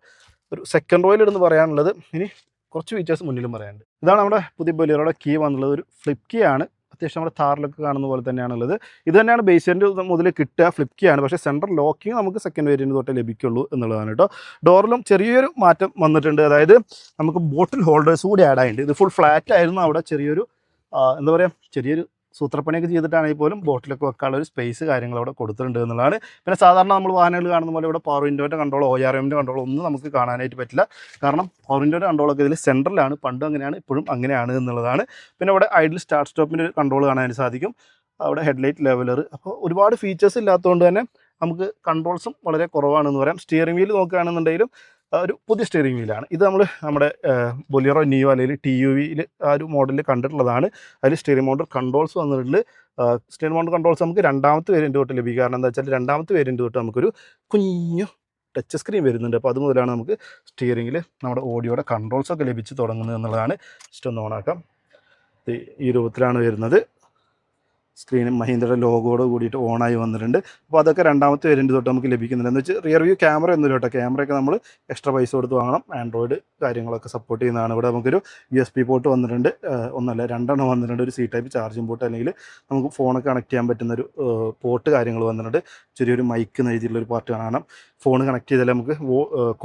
ഒരു സെക്കൻഡ് റോയിൽ എന്ന് പറയാനുള്ളത്. ഇനി കുറച്ച് ഫീച്ചേഴ്സ് മുന്നിലും പറയാനുണ്ട്. ഇതാണ് നമ്മുടെ പുതിയ ബൊലേറോയുടെ കീ വന്നുള്ളത്. ഒരു ഫ്ലിപ്പ് കീ ആണ്. അത്യാവശ്യം നമ്മുടെ താറിലൊക്കെ കാണുന്ന പോലെ തന്നെയാണുള്ളത്. ഇത് തന്നെയാണ് ബേസ് വേരിയൻറ്റ് മുതൽ കിട്ടുക, ഫ്ലിപ്പ് കീ ആണ്. പക്ഷേ സെൻട്രൽ ലോക്കിങ് നമുക്ക് സെക്കൻഡ് വേരിയൻറ്റ് തൊട്ടേ ലഭിക്കുള്ളൂ എന്നുള്ളതാണ് കേട്ടോ. ഡോറിലും ചെറിയൊരു മാറ്റം വന്നിട്ടുണ്ട്. അതായത് നമുക്ക് ബോട്ടിൽ ഹോൾഡേഴ്സ് കൂടി ആഡ് ആയിട്ടുണ്ട്. ഇത് ഫുൾ ഫ്ലാറ്റ് ആയിരുന്നു. അവിടെ ചെറിയൊരു എന്താ പറയുക, ചെറിയൊരു സൂത്രപ്പണിയൊക്കെ ചെയ്തിട്ടാണെങ്കിൽ പോലും ബോട്ടിലൊക്കെ വെക്കാനുള്ള ഒരു സ്പേസ് കാര്യങ്ങൾ അവിടെ കൊടുത്തിട്ടുണ്ട് എന്നുള്ളതാണ്. പിന്നെ സാധാരണ നമ്മൾ വാഹനങ്ങൾ കാണുന്ന പോലെ ഇവിടെ പവർ വിൻഡോൻ്റെ കൺട്രോളോ ORMൻ്റെ കൺട്രോളോ ഒന്നും നമുക്ക് കാണാനായിട്ട് പറ്റില്ല. കാരണം പവർ വിൻഡോൻ്റെ കൺട്രോളൊക്കെ ഇതിൽ സെൻട്രലാണ്. പണ്ടും അങ്ങനെയാണ്, ഇപ്പോഴും അങ്ങനെയാണ് എന്നുള്ളതാണ്. പിന്നെ ഇവിടെ ഐഡിൽ സ്റ്റാർട്ട് സ്റ്റോപ്പിൻ്റെ ഒരു കൺട്രോൾ കാണാൻ സാധിക്കും. അവിടെ ഹെഡ്ലൈറ്റ് ലെവലർ. അപ്പോൾ ഒരുപാട് ഫീച്ചേഴ്സ് ഇല്ലാത്തതുകൊണ്ട് തന്നെ നമുക്ക് കൺട്രോൾസും വളരെ കുറവാണെന്ന് പറയാം. സ്റ്റിയറിംഗ് വീൽ നോക്കുകയാണെന്നുണ്ടെങ്കിലും ഒരു പുതിയ സ്റ്റിയറിംഗ് വീലാണ്. ഇത് നമ്മുടെ ബൊലേറോ നിയോ അല്ലെങ്കിൽ TUVയിൽ ആ ഒരു മോഡലിൽ കണ്ടിട്ടുള്ളതാണ്. അതിൽ സ്റ്റിയറിംഗ് മൗണ്ടർ കൺട്രോൾസ് വന്നിട്ടുണ്ട്. സ്റ്റിയറിംഗ് മൗണ്ടർ കൺട്രോൾസ് നമുക്ക് രണ്ടാമത്തെ വേരിയൻറ്റ് തൊട്ട് ലഭിക്കും. കാരണം എന്താ വെച്ചാൽ രണ്ടാമത്തെ വേരിയൻറ്റ് തൊട്ട് നമുക്കൊരു കുഞ്ഞു ടച്ച് സ്ക്രീൻ വരുന്നുണ്ട്. അപ്പോൾ അതുമുതലാണ് നമുക്ക് സ്റ്റിയറിംഗിൽ നമ്മുടെ ഓഡിയോയുടെ കൺട്രോൾസൊക്കെ ലഭിച്ച് തുടങ്ങുന്നത് എന്നുള്ളതാണ്. ജസ്റ്റ് ഒന്ന് ഓണാക്കാം. ഈ രൂപത്തിലാണ് വരുന്നത്. സ്ക്രീനും മഹീന്ദ്രയുടെ ലോഗോയോട് കൂടിയിട്ട് ഓണായി വന്നിട്ടുണ്ട്. അപ്പോൾ അതൊക്കെ രണ്ടാമത്തെ വേരിയൻറ്റ് തൊട്ട് നമുക്ക് ലഭിക്കുന്നുണ്ട്. എന്ന് വെച്ചാൽ റിയർ വ്യൂ ക്യാമറ ഒന്നുമില്ല കേട്ടോ. ക്യാമറയൊക്കെ നമ്മൾ എക്സ്ട്രാ പൈസ കൊടുത്ത് വാങ്ങണം. ആൻഡ്രോയിഡ് കാര്യങ്ങളൊക്കെ സപ്പോർട്ട് ചെയ്യുന്നതാണ്. ഇവിടെ നമുക്കൊരു USB പോർട്ട് വന്നിട്ടുണ്ട്. ഒന്നല്ല, രണ്ടെണ്ണം വന്നിട്ടുണ്ട്. ഒരു C-Type ചാർജിങ് പോർട്ട്, അല്ലെങ്കിൽ നമുക്ക് ഫോണൊക്കെ കണക്ട് ചെയ്യാൻ പറ്റുന്നൊരു പോർട്ട് കാര്യങ്ങൾ വന്നിട്ടുണ്ട്. ചെറിയൊരു മൈക്ക് എഴുതിയിട്ടുള്ളൊരു പാർട്ട് കാണാം. ഫോൺ കണക്ട് ചെയ്താൽ നമുക്ക്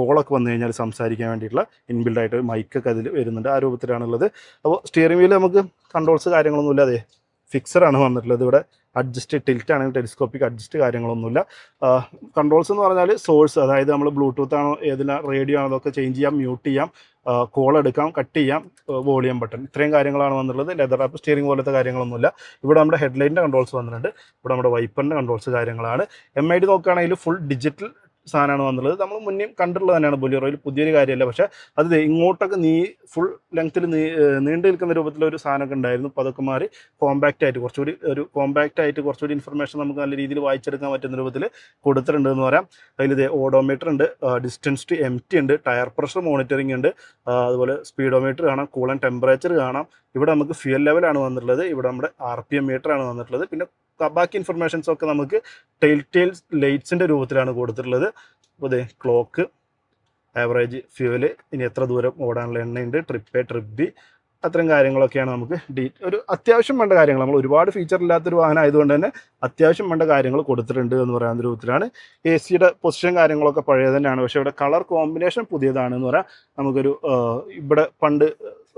കോളൊക്കെ വന്നു കഴിഞ്ഞാൽ സംസാരിക്കാൻ വേണ്ടിയിട്ടുള്ള ഇൻബിൽഡ് ആയിട്ട് മൈക്കൊക്കെ അതിൽ വരുന്നുണ്ട്. ആ രൂപത്തിലാണുള്ളത്. അപ്പോൾ സ്റ്റിയറിംഗ് വീല് നമുക്ക് കൺട്രോൾസ് കാര്യങ്ങളൊന്നും ഇല്ലാതെ ഫിക്സറാണ് വന്നിട്ടുള്ളത്. ഇവിടെ അഡ്ജസ്റ്റ് ടിൽറ്റ് ആണെങ്കിൽ ടെലിസ്കോപ്പിക് അഡ്ജസ്റ്റ് കാര്യങ്ങളൊന്നുമില്ല. കൺട്രോൾസ് എന്ന് പറഞ്ഞാൽ സോഴ്സ്, അതായത് നമ്മൾ ബ്ലൂടൂത്ത് ആണോ ഏതെല്ലാം റേഡിയോ ആണോ അതൊക്കെ ചേഞ്ച് ചെയ്യാം, മ്യൂട്ട് ചെയ്യാം, കോൾ എടുക്കാം, കട്ട് ചെയ്യാം, വോളിയം ബട്ടൺ, ഇത്രയും കാര്യങ്ങളാണ് വന്നിട്ടുള്ളത്. ലെതർ ആപ്പ് സ്റ്റിയറിംഗ് പോലത്തെ കാര്യങ്ങളൊന്നുമില്ല. ഇവിടെ നമ്മുടെ ഹെഡ്ലൈറ്റിൻ്റെ കൺട്രോൾസ് വന്നിട്ടുണ്ട്. ഇവിടെ നമ്മുടെ വൈപ്പറിൻ്റെ കൺട്രോൾസ് കാര്യങ്ങളാണ്. MID നോക്കുകയാണെങ്കിൽ ഫുൾ ഡിജിറ്റൽ സാധനമാണ് വന്നുള്ളത്. നമ്മൾ മുന്നേ കണ്ടിട്ടുള്ളത് തന്നെയാണ് ബൊലേറോയിൽ, പുതിയൊരു കാര്യമല്ല. പക്ഷേ അത് ഇങ്ങോട്ടൊക്കെ ഫുൾ ലെങ്ത്തിൽ നീണ്ടു നിൽക്കുന്ന രൂപത്തിലൊരു സാധനമൊക്കെ ഉണ്ടായിരുന്നു. അപ്പോൾ അതൊക്കെ മാറി കോമ്പാക്റ്റ് ആയിട്ട് കുറച്ചുകൂടി ഇൻഫർമേഷൻ നമുക്ക് നല്ല രീതിയിൽ വായിച്ചെടുക്കാൻ പറ്റുന്ന രൂപത്തിൽ കൊടുത്തിട്ടുണ്ട് എന്ന് പറയാം. അതിൽ ഓഡോമീറ്റർ ഉണ്ട്, ഡിസ്റ്റൻസ് ടു എംറ്റി ഉണ്ട്, ടയർ പ്രഷർ മോണിറ്ററിംഗ് ഉണ്ട്, അതുപോലെ സ്പീഡോമീറ്റർ കാണാം, കൂൾ ആൻഡ് ടെമ്പറേച്ചർ കാണാം. ഇവിടെ നമുക്ക് ഫ്യൂൽ ലെവലാണ് വന്നിട്ടുള്ളത്. ഇവിടെ നമ്മുടെ RPM മീറ്റർ ആണ് വന്നിട്ടുള്ളത്. പിന്നെ ബാക്കി ഇൻഫർമേഷൻസ് ഒക്കെ നമുക്ക് ടെയിൽസ് ലൈറ്റ്സിൻ്റെ രൂപത്തിലാണ് കൊടുത്തിട്ടുള്ളത്. അപ്പോൾ ഇതേ ക്ലോക്ക്, ആവറേജ് ഫ്യൂവല്, ഇനി എത്ര ദൂരം ഓടാനുള്ള എണ്ണയുണ്ട്, ട്രിപ്പ് A ട്രിപ്പ് B, അത്തരം കാര്യങ്ങളൊക്കെയാണ് നമുക്ക് ഒരു അത്യാവശ്യം വേണ്ട കാര്യങ്ങൾ. നമ്മൾ ഒരുപാട് ഫീച്ചർ ഇല്ലാത്തൊരു വാഹനം ആയതുകൊണ്ട് തന്നെ അത്യാവശ്യം വേണ്ട കാര്യങ്ങൾ കൊടുത്തിട്ടുണ്ട് എന്ന് പറയുന്ന രൂപത്തിലാണ്. AC-യുടെ പൊസിഷൻ കാര്യങ്ങളൊക്കെ പഴയ തന്നെയാണ്. പക്ഷേ ഇവിടെ കളർ കോമ്പിനേഷൻ പുതിയതാണെന്ന് പറയാം. നമുക്കൊരു ഇവിടെ പണ്ട്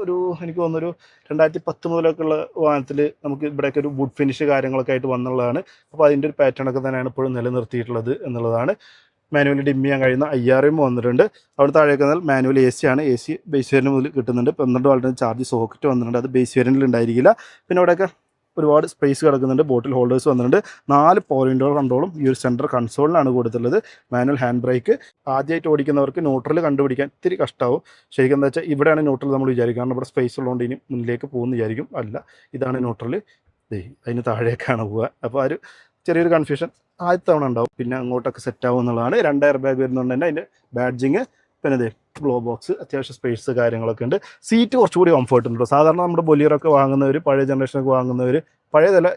എനിക്ക് തോന്നുന്നൊരു 2010 മുതലൊക്കെ ഉള്ള വാഹനത്തിൽ നമുക്ക് ഇവിടെയൊക്കെ ഒരു വുഡ് ഫിനിഷ് കാര്യങ്ങളൊക്കെ ആയിട്ട് വന്നുള്ളതാണ്. അപ്പോൾ അതിൻ്റെ ഒരു പാറ്റേണൊക്കെ തന്നെയാണ് ഇപ്പോഴും നിലനിർത്തിയിട്ടുള്ളത് എന്നുള്ളതാണ്. മാനുവലി ഡിം ചെയ്യാൻ കഴിയുന്ന IRM വന്നിട്ടുണ്ട്. അവിടെ താഴേക്ക് വന്നാൽ മാനുവൽ AC ആണ്. AC ബേസ് വേരിയൻറ്റ് മുതൽ കിട്ടുന്നുണ്ട്. 12 വാട്ടിൻ്റെ ചാർജ് സോക്കറ്റ് വന്നിട്ടുണ്ട്. അത് ബേസ് വേരിയൻറ്റിൽ ഉണ്ടായിരിക്കില്ല. പിന്നെ അവിടെയൊക്കെ ഒരുപാട് സ്പേസ് കിടക്കുന്നുണ്ട്. ബോട്ടിൽ ഹോൾഡേഴ്സ് വന്നിട്ടുണ്ട്. 4 പവർ വിൻഡോ കൺട്രോളും ഈ ഒരു സെൻറ്റർ കൺസോളിലാണ് കൊടുത്തിട്ടുള്ളത്. Manual hand brake. ആദ്യമായിട്ട് ഓടിക്കുന്നവർക്ക് ന്യൂട്രൽ കണ്ടുപിടിക്കാൻ ഇത്തിരി കഷ്ടമാവും. ശരിക്കും എന്താ വെച്ചാൽ ഇവിടെയാണ് ന്യൂട്രൽ നമ്മൾ വിചാരിക്കും. കാരണം ഇവിടെ സ്പേസ് ഉള്ളതുകൊണ്ട് ഇനി മുന്നിലേക്ക് പോകുമെന്ന് വിചാരിക്കും. അല്ല, ഇതാണ് ന്യൂട്രൽ. അതിന് താഴേക്കാണ് പോവുക. അപ്പോൾ ഒരു ചെറിയൊരു കൺഫ്യൂഷൻ ആദ്യത്തെ തവണ ഉണ്ടാവും. പിന്നെ അങ്ങോട്ടൊക്കെ സെറ്റ് ആവും എന്നുള്ളതാണ്. 2 എയർ ബാഗ് വരുന്നതുകൊണ്ട് തന്നെ അതിൻ്റെ ബാഡ്ജിങ്, പിന്നെ ഗ്ലോ ബോക്സ്, അത്യാവശ്യം സ്പേസ് കാര്യങ്ങളൊക്കെ ഉണ്ട്. സീറ്റ് കുറച്ചുകൂടി കംഫർട്ട് ഉണ്ട്. സാധാരണ നമ്മുടെ ബൊലേറൊക്കെ വാങ്ങുന്നവർ, പഴയ ജനറേഷനൊക്കെ വാങ്ങുന്നവർ, പഴയതല്ല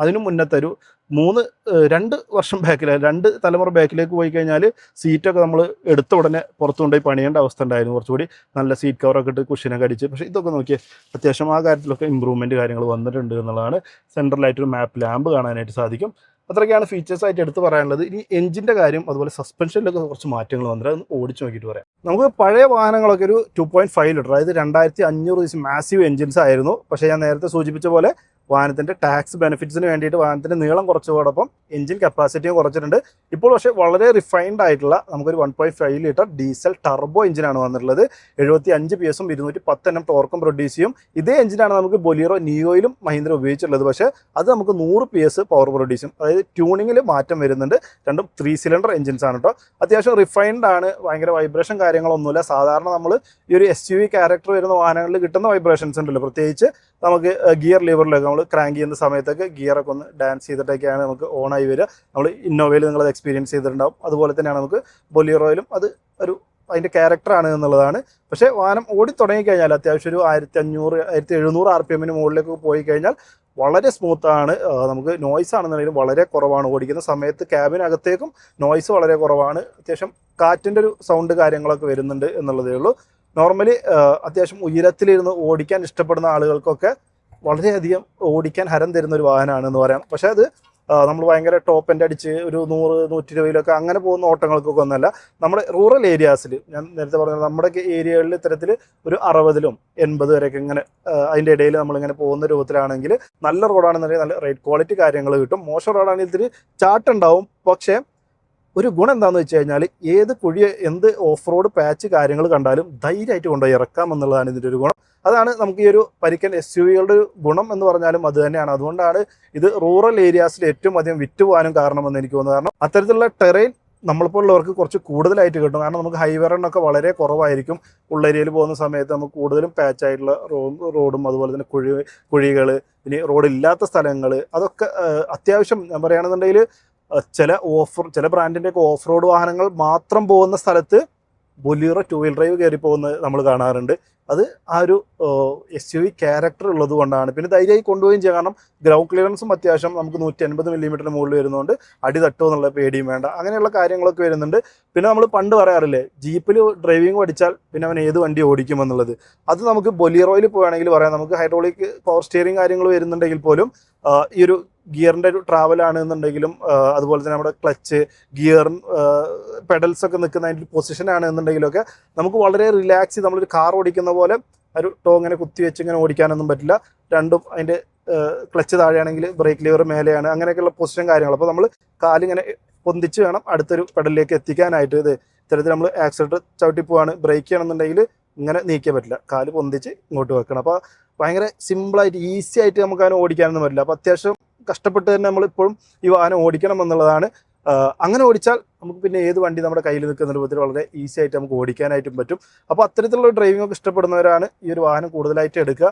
അതിനും മുന്നത്തെ ഒരു 2 വർഷം ബാക്കിൽ, 2 തലമുറ ബാക്കിലേക്ക് പോയി കഴിഞ്ഞാൽ സീറ്റൊക്കെ നമ്മൾ എടുത്ത ഉടനെ പുറത്തു കൊണ്ടുപോയി പണിയേണ്ട അവസ്ഥ ഉണ്ടായിരുന്നു. കുറച്ചുകൂടി നല്ല സീറ്റ് കവറൊക്കെ ഇട്ട് കുഷ്യനൊക്കെ അടിച്ച്. പക്ഷേ ഇതൊക്കെ നോക്കിയാൽ അത്യാവശ്യം ആ കാര്യത്തിലൊക്കെ ഇമ്പ്രൂവ്മെൻറ്റ് കാര്യങ്ങൾ വന്നിട്ടുണ്ട് എന്നുള്ളതാണ്. സെൻട്രലായിട്ടൊരു മാപ്പ് ലാമ്പ് കാണാനായിട്ട് സാധിക്കും. അത്രയൊക്കെയാണ് ഫീച്ചേഴ്സായിട്ട് എടുത്ത് പറയാനുള്ളത്. ഇനി എഞ്ചിൻ്റെ കാര്യം, അതുപോലെ സസ്പെൻഷനിലൊക്കെ കുറച്ച് മാറ്റങ്ങൾ വന്നിട്ട് അതൊന്ന് ഓടിച്ച് നോക്കിയിട്ട് പറയാം. നമുക്ക് പഴയ വാഹനങ്ങളൊക്കെ ഒരു 2.5 ലിറ്റർ, അതായത് 2500 മാസീവ് എഞ്ചിൻസ് ആയിരുന്നു. പക്ഷേ ഞാൻ നേരത്തെ സൂചിപ്പിച്ച പോലെ വാഹനത്തിൻ്റെ ടാക്സ് ബെനിഫിറ്റ്സിന് വേണ്ടിയിട്ട് വാഹനത്തിൻ്റെ നീളം കുറച്ചതോടൊപ്പം എഞ്ചിൻ കപ്പാസിറ്റിയും കുറച്ചിട്ടുണ്ട്. ഇപ്പോൾ പക്ഷേ വളരെ റിഫൈൻഡ് ആയിട്ടുള്ള നമുക്കൊരു 1.5 ലിറ്റർ ഡീസൽ ടർബോ എഞ്ചിനാണ് വന്നിട്ടുള്ളത്. 75 PS 210 Nm ടോർക്കും പ്രൊഡ്യൂസ് ചെയ്യും. ഇതേ എഞ്ചിനാണ് നമുക്ക് ബൊലേറോ നിയോയിലും മഹീന്ദ്ര ഉപയോഗിച്ചിട്ടുള്ളത്. പക്ഷേ അത് നമുക്ക് 100 PS പവർ പ്രൊഡ്യൂസ് ചെയ്യും. അതായത് ട്യൂണിങ്ങിൽ മാറ്റം വരുന്നുണ്ട്. രണ്ടും 3 സിലിണ്ടർ എഞ്ചിൻസ് ആണ് കേട്ടോ. അത്യാവശ്യം റിഫൈൻഡ് ആണ്. ഭയങ്കര വൈബ്രേഷൻ കാര്യങ്ങളൊന്നുമില്ല. സാധാരണ നമ്മൾ ഈ ഒരു SUV ക്യാരക്ടർ വരുന്ന വാഹനങ്ങളിൽ കിട്ടുന്ന വൈബ്രേഷൻസ് ഉണ്ടല്ലോ, പ്രത്യേകിച്ച് നമുക്ക് ഗിയർ ലിവറിലൊക്കെ നമ്മൾ ക്രാങ്ക് ചെയ്യുന്ന സമയത്തൊക്കെ ഗിയറൊക്കെ ഒന്ന് ഡാൻസ് ചെയ്തിട്ടൊക്കെയാണ് നമുക്ക് ഓണായി വരിക. നമ്മൾ ഇന്നോവയിൽ നിങ്ങളത് എക്സ്പീരിയൻസ് ചെയ്തിട്ടുണ്ടാവും. അതുപോലെ തന്നെയാണ് നമുക്ക് ബൊലീറോയിലും അത് ഒരു അതിൻ്റെ ക്യാരക്ടറാണ് എന്നുള്ളതാണ്. പക്ഷേ വാഹനം ഓടി തുടങ്ങിക്കഴിഞ്ഞാൽ അത്യാവശ്യം ഒരു 1500 1700 RPM മുകളിലേക്ക് പോയി കഴിഞ്ഞാൽ വളരെ സ്മൂത്താണ്. നമുക്ക് നോയ്സ് ആണെന്നുണ്ടെങ്കിലും വളരെ കുറവാണ്. ഓടിക്കുന്ന സമയത്ത് ക്യാബിനകത്തേക്കും നോയ്സ് വളരെ കുറവാണ്. അത്യാവശ്യം കാറ്റിൻ്റെ ഒരു സൗണ്ട് കാര്യങ്ങളൊക്കെ വരുന്നുണ്ട് എന്നുള്ളതേ ഉള്ളൂ. നോർമലി അത്യാവശ്യം ഉയരത്തിലിരുന്ന് ഓടിക്കാൻ ഇഷ്ടപ്പെടുന്ന ആളുകൾക്കൊക്കെ വളരെയധികം ഓടിക്കാൻ ഹരം തരുന്ന ഒരു വാഹനമാണെന്ന് പറയാം. പക്ഷേ അത് നമ്മൾ ഭയങ്കര ടോപ്പ് എൻഡ് അടിച്ച് ഒരു 100-120 അങ്ങനെ പോകുന്ന ഓട്ടങ്ങൾക്കൊക്കെ ഒന്നല്ല. നമ്മുടെ റൂറൽ ഏരിയാസിൽ ഞാൻ നേരത്തെ പറഞ്ഞത് നമ്മുടെ ഏരിയകളിൽ ഇത്തരത്തിൽ ഒരു 60-80 വരെയൊക്കെ ഇങ്ങനെ അതിൻ്റെ ഇടയിൽ നമ്മളിങ്ങനെ പോകുന്ന രൂപത്തിലാണെങ്കിൽ നല്ല റോഡാണെന്നുണ്ടെങ്കിൽ നല്ല റൈഡ് ക്വാളിറ്റി കാര്യങ്ങൾ കിട്ടും. മോശം റോഡാണെങ്കിൽ ഇത്തിരി ചാട്ടുണ്ടാവും. പക്ഷേ ഒരു ഗുണം എന്താണെന്ന് വെച്ച് കഴിഞ്ഞാൽ ഏത് കുഴി എന്ത് ഓഫ് റോഡ് പാച്ച് കാര്യങ്ങൾ കണ്ടാലും ധൈര്യമായിട്ട് കൊണ്ടുപോയി ഇറക്കാം എന്നുള്ളതാണ് ഇതിൻ്റെ ഒരു ഗുണം. അതാണ് നമുക്ക് ഈ ഒരു പരിക്കൻ SUV-കളുടെ ഒരു ഗുണം എന്ന് പറഞ്ഞാലും അത് തന്നെയാണ്. അതുകൊണ്ടാണ് ഇത് റൂറൽ ഏരിയാസിൽ ഏറ്റവും അധികം വിറ്റുപോകാനും കാരണമെന്ന് എനിക്ക് തോന്നുന്നു. കാരണം അത്തരത്തിലുള്ള ടെറൈൻ നമ്മളിപ്പോഴുള്ളവർക്ക് കുറച്ച് കൂടുതലായിട്ട് കിട്ടും. കാരണം നമുക്ക് ഹൈവേ റണ്ണൊക്കെ വളരെ കുറവായിരിക്കും. ഉള്ളേരിയയിൽ പോകുന്ന സമയത്ത് നമുക്ക് കൂടുതലും പാച്ചായിട്ടുള്ള റോഡും അതുപോലെ തന്നെ കുഴികൾ ഇനി റോഡില്ലാത്ത സ്ഥലങ്ങൾ അതൊക്കെ അത്യാവശ്യം ഞാൻ പറയുകയാണെന്നുണ്ടെങ്കിൽ ചില ബ്രാൻഡിൻ്റെയൊക്കെ ഓഫ് റോഡ് വാഹനങ്ങൾ മാത്രം പോകുന്ന സ്ഥലത്ത് ബൊലീറോ 2 വീൽ ഡ്രൈവ് കയറി പോകുന്നത് നമ്മൾ കാണാറുണ്ട്. അത് ആ ഒരു SUV ക്യാരക്ടർ ഉള്ളത് കൊണ്ടാണ്. പിന്നെ ധൈര്യമായി കൊണ്ടുപോവുകയും ചെയ്യാം. കാരണം ഗ്രൗണ്ട് ക്ലിയറൻസും അത്യാവശ്യം നമുക്ക് 150 mm മുകളിൽ വരുന്നതുകൊണ്ട് അടി തട്ടുമോ എന്നുള്ള പേടിയും വേണ്ട. അങ്ങനെയുള്ള കാര്യങ്ങളൊക്കെ വരുന്നുണ്ട്. പിന്നെ നമ്മൾ പണ്ട് പറയാറില്ലേ ജീപ്പിൽ ഡ്രൈവിംഗ് പഠിച്ചാൽ പിന്നെ അവൻ ഏത് വണ്ടി ഓടിക്കുമെന്നുള്ളത്. അത് നമുക്ക് ബൊലീറോയിൽ പോവുകയാണെങ്കിൽ പറയാം. നമുക്ക് ഹൈഡ്രോളിക് പവർ സ്റ്റിയറിംഗ് കാര്യങ്ങൾ വരുന്നുണ്ടെങ്കിൽ പോലും ഈ ഒരു ഗിയറിൻ്റെ ഒരു ട്രാവലാണ് എന്നുണ്ടെങ്കിലും അതുപോലെ തന്നെ നമ്മുടെ ക്ലച്ച് ഗിയർ പെഡൽസൊക്കെ നിൽക്കുന്ന അതിൻ്റെ പൊസിഷനാണ് എന്നുണ്ടെങ്കിലൊക്കെ നമുക്ക് വളരെ റിലാക്സ് ചെയ്ത് നമ്മളൊരു കാർ ഓടിക്കുന്ന പോലെ ഒരു ഇങ്ങനെ കുത്തി വെച്ച് ഇങ്ങനെ ഓടിക്കാനൊന്നും പറ്റില്ല. രണ്ടും അതിൻ്റെ ക്ലച്ച് താഴെയാണെങ്കിൽ ബ്രേക്ക് ലിവർ മേലെയാണ്. അങ്ങനെയൊക്കെയുള്ള പൊസിഷൻ കാര്യങ്ങൾ. അപ്പോൾ നമ്മൾ കാലിങ്ങനെ പൊന്തിച്ച് വേണം അടുത്തൊരു പെഡലിലേക്ക് എത്തിക്കാനായിട്ട്. ഇത്തരത്തിൽ നമ്മൾ ആക്സിലേറ്റർ ചവിട്ടി പോവാണ് ബ്രേക്ക് ചെയ്യണമെന്നുണ്ടെങ്കിൽ ഇങ്ങനെ നീക്കാൻ പറ്റില്ല. കാല് പൊന്തിച്ച് ഇങ്ങോട്ട് വെക്കണം. അപ്പോൾ ഭയങ്കര സിമ്പിളായിട്ട് ഈസി ആയിട്ട് നമുക്ക് അതിനെ ഓടിക്കാനൊന്നും പറ്റില്ല. അപ്പോൾ അത്യാവശ്യം കഷ്ടപ്പെട്ട് തന്നെ നമ്മളിപ്പോഴും ഈ വാഹനം ഓടിക്കണം എന്നുള്ളതാണ്. അങ്ങനെ ഓടിച്ചാൽ നമുക്ക് പിന്നെ ഏത് വണ്ടി നമ്മുടെ കയ്യിൽ നിൽക്കുന്ന രൂപത്തിൽ വളരെ ഈസി ആയിട്ട് നമുക്ക് ഓടിക്കാനായിട്ടും പറ്റും. അപ്പോൾ അത്തരത്തിലുള്ള ഡ്രൈവിംഗ് ഒക്കെ ഇഷ്ടപ്പെടുന്നവരാണ് ഈ ഒരു വാഹനം കൂടുതലായിട്ട് എടുക്കുക.